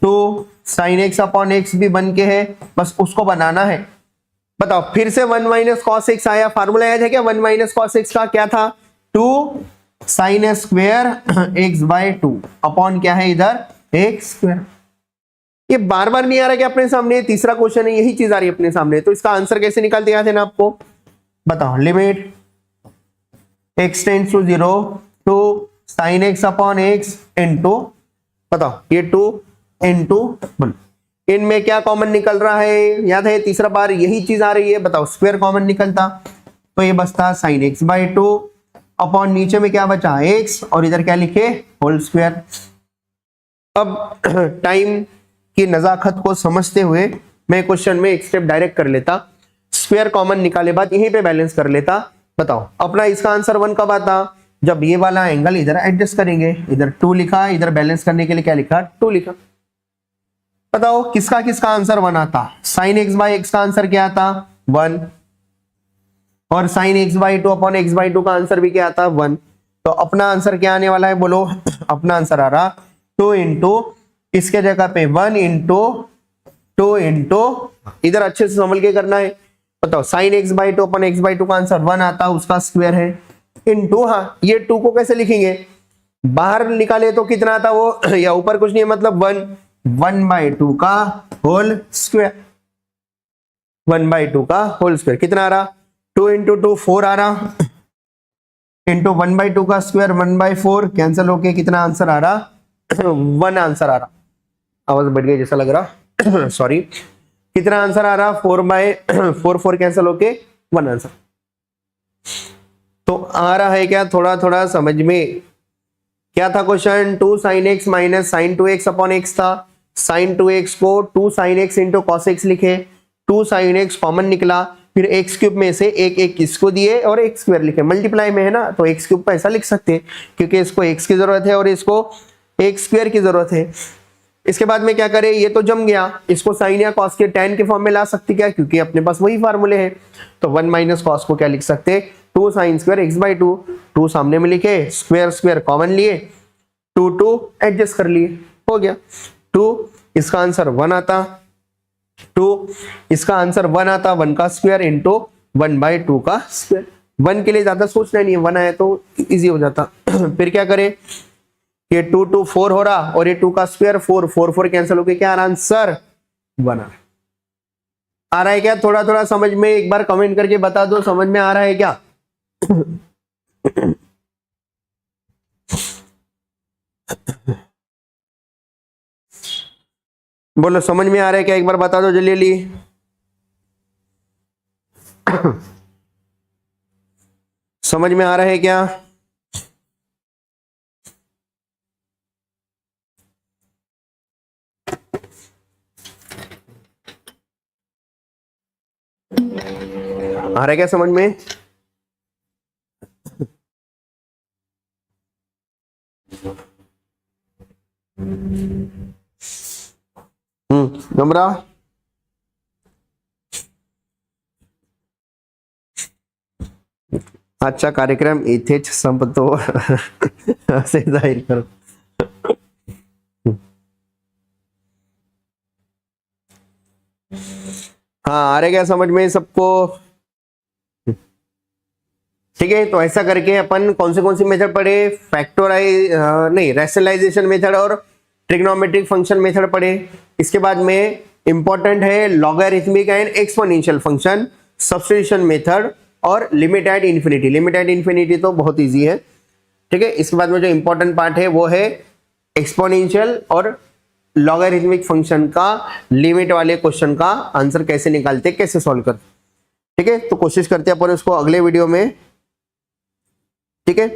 2 sine x upon x भी बन के है, बस उसको बनाना है। बताओ फिर से 1 माइनस कॉस एक्स आया, फार्मूला याद है क्या, 1 माइनस कॉस एक्स का क्या था, 2 साइन स्क्वायर x/2 अपॉन क्या है इधर, एक्स स्क्वायर। ये बार बार नहीं आ रहा क्या अपने सामने, तीसरा क्वेश्चन है, यही चीज आ रही है अपने सामने। तो इसका आंसर कैसे निकालते याद है ना आपको, बताओ limit x tends to 0 2 sine x upon x into, बताओ ये 2 इंटू, इनमें क्या कॉमन निकल रहा है, याद है तीसरा बार यही चीज आ रही है। बताओ स्क्वायर कॉमन निकलता तो ये बचता साइन x/2 अपॉन नीचे में क्या बचा, x, और इधर क्या लिखे, होल स्क्वायर। अब टाइम की नजाकत को समझते हुए मैं क्वेश्चन में एक स्टेप डायरेक्ट कर लेता, स्क्वायर कॉमन निकाले बाद यहीं पे बैलेंस कर लेता। बताओ अपना इसका आंसर 1 कब आता, जब ये वाला एंगल इधर एडजस्ट करेंगे, इधर 2 लिखा, इधर बैलेंस करने के लिए क्या लिखा, 2 लिखा। बताओ किसका किसका आंसर 1 आता, साइन x/x का आंसर क्या आता, 1, और sign x by two upon x by two का आंसर भी क्या आता है 1। तो अपना आंसर क्या आने वाला है बोलो, अपना आंसर आ रहा 2 इंटू इसके जगह पे 1 इंटू 2 इंटू, इधर अच्छे से संभल के करना है। बताओ sine x by two upon x by two का आंसर 1 आता है, उसका स्क्वायर है, इंटू, हाँ ये 2 को कैसे लिखेंगे, बाहर निकाले तो कितना आता वो, या ऊपर कुछ नहीं है मतलब 1/2 का होल स्क्वायर, 1/2 का होल स्क्वायर कितना आ रहा 2 इंटू 2 4 आ रहा, इंटू 1/2 का स्क्वायर 1/4 कैंसिल होके कितना आंसर आ रहा 1 आंसर आ रहा, आवाज बढ़ गई जैसा लग रहा सॉरी, कितना आंसर आ रहा 4/4 कैंसिल होके 1 आंसर। तो आ रहा है क्या थोड़ा थोड़ा समझ में, क्या था question 2 sin x minus sine 2x upon x था, साइन 2x को 2 sin x into cos x लिखे, 2 sin x कॉमन निकला, फिर x क्यूब में से एक इसको दिए और x स्क्वायर लिखे, मल्टीप्लाई में है ना तो x क्यूब को ऐसा लिख सकते हैं क्योंकि इसको x की जरूरत है और इसको x स्क्वायर की जरूरत है। इसके बाद में क्या करें, ये तो जम गया, इसको साइन या कॉस के tan के फॉर्म में ला सकते क्या, क्योंकि अपने पास वही फार्मूले हैं। तो 1 माइनस कॉस को क्या लिख सकते 2 साइन स्क्वायर x बाई 2, 2 सामने में लिखे, स्क्वायर स्क्वायर कॉमन लिए, 2 एडजस्ट कर लिए, हो गया 2, इसका आंसर 1 आता, 2 इसका आंसर 1 आता, 1 का स्क्वायर इंटू 1/2 का स्क्वायर, 1 के लिए ज्यादा सोचना नहीं है, 1 आया तो इजी हो जाता फिर क्या करें, ये 2 2 4 हो रहा और ये 2 का स्क्वायर 4 4 4 कैंसिल होके क्या आ रहा आंसर 1 आ रहा है क्या, थोड़ा थोड़ा समझ में, एक बार कमेंट करके बता दो समझ में आ रहा है क्या बोलो समझ में आ रहा है क्या, एक बार बता दो जल्दी समझ में आ रहा है क्या, आ रहा है क्या समझ में, नमरा अच्छा कार्यक्रम इथेच संपतो असे जाहीर करो हाँ आ रहा क्या समझ में सबको, ठीक है। तो ऐसा करके अपन कौन सी मेथड पढ़े, फैक्टोराइज नहीं रैशनलाइजेशन मेथड और ट्रिग्नोमेट्रिक फंक्शन मेथड पढ़े। इसके बाद में इंपॉर्टेंट है logarithmic and exponential function, substitution method और limit at infinity. Limit at infinity तो बहुत इजी है, ठीक है। इसके बाद में जो इंपॉर्टेंट पार्ट है वो है एक्सपोनेंशियल और लॉगरिथमिक फंक्शन का लिमिट वाले क्वेश्चन का आंसर कैसे निकालते, कैसे सॉल्व करते, ठीक है। तो कोशिश करते हैं अपन उसको अगले वीडियो में, ठीक है,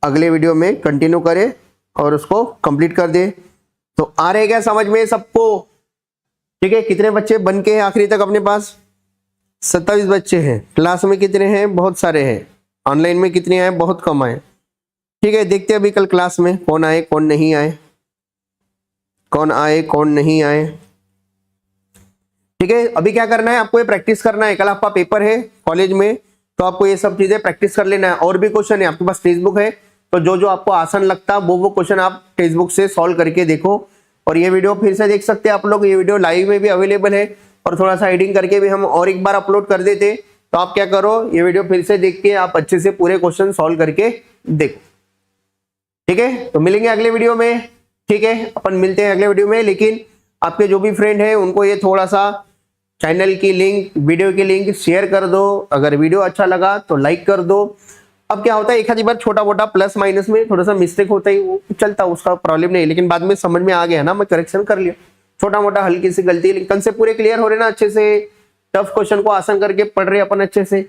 अगले वीडियो में कंटिन्यू करें और उसको कंप्लीट कर दे। तो आ रहे क्या समझ में सबको, ठीक है। कितने बच्चे बन के हैं आखिरी तक अपने पास, 27 बच्चे हैं। क्लास में कितने हैं, बहुत सारे हैं। ऑनलाइन में कितने आए, बहुत कम आए, ठीक है। देखते हैं अभी कल क्लास में कौन आए कौन नहीं आए, कौन आए कौन नहीं आए, ठीक है। अभी क्या करना है आपको, ये प्रैक्टिस करना है, कल आपका पेपर है कॉलेज में, तो आपको ये सब चीजें प्रैक्टिस कर लेना है। और भी क्वेश्चन है, आपके पास टेक्स्ट बुक है, तो जो जो आपको आसान लगता है वो क्वेश्चन आप टेक्स्ट बुक से सॉल्व करके देखो। और ये वीडियो फिर से देख सकते हैं आप लोग, ये वीडियो लाइव में भी अवेलेबल है और थोड़ा सा एडिटिंग करके भी हम और एक बार अपलोड कर देते। तो आप क्या करो, ये वीडियो फिर से देख के आप अच्छे से पूरे क्वेश्चन सॉल्व करके देखो, ठीक है। तो मिलेंगे अगले वीडियो में, ठीक है, अपन मिलते हैं अगले वीडियो में। लेकिन आपके जो भी फ्रेंड है उनको ये थोड़ा सा चैनल की लिंक, वीडियो की लिंक शेयर कर दो। अगर वीडियो अच्छा लगा तो लाइक कर दो। अब क्या होता है, एक आधी बार छोटा मोटा प्लस माइनस में थोड़ा सा मिस्टेक होता ही, वो चलता, उसका प्रॉब्लम नहीं, लेकिन बाद में समझ में आ गया ना, मैं करेक्शन कर लिया, छोटा मोटा हल्की सी गलती, लेकिन कंसेप्ट पूरे क्लियर हो रहे ना अच्छे से, टफ क्वेश्चन को आसान करके पढ़ रहे अपन अच्छे से,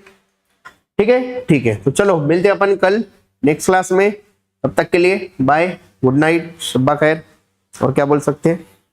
ठीक है। ठीक है, तो चलो मिलते हैं अपन कल नेक्स्ट क्लास में। तब तक के लिए बाय, गुड नाइट, शब्बा खैर, और क्या बोल सकते हैं।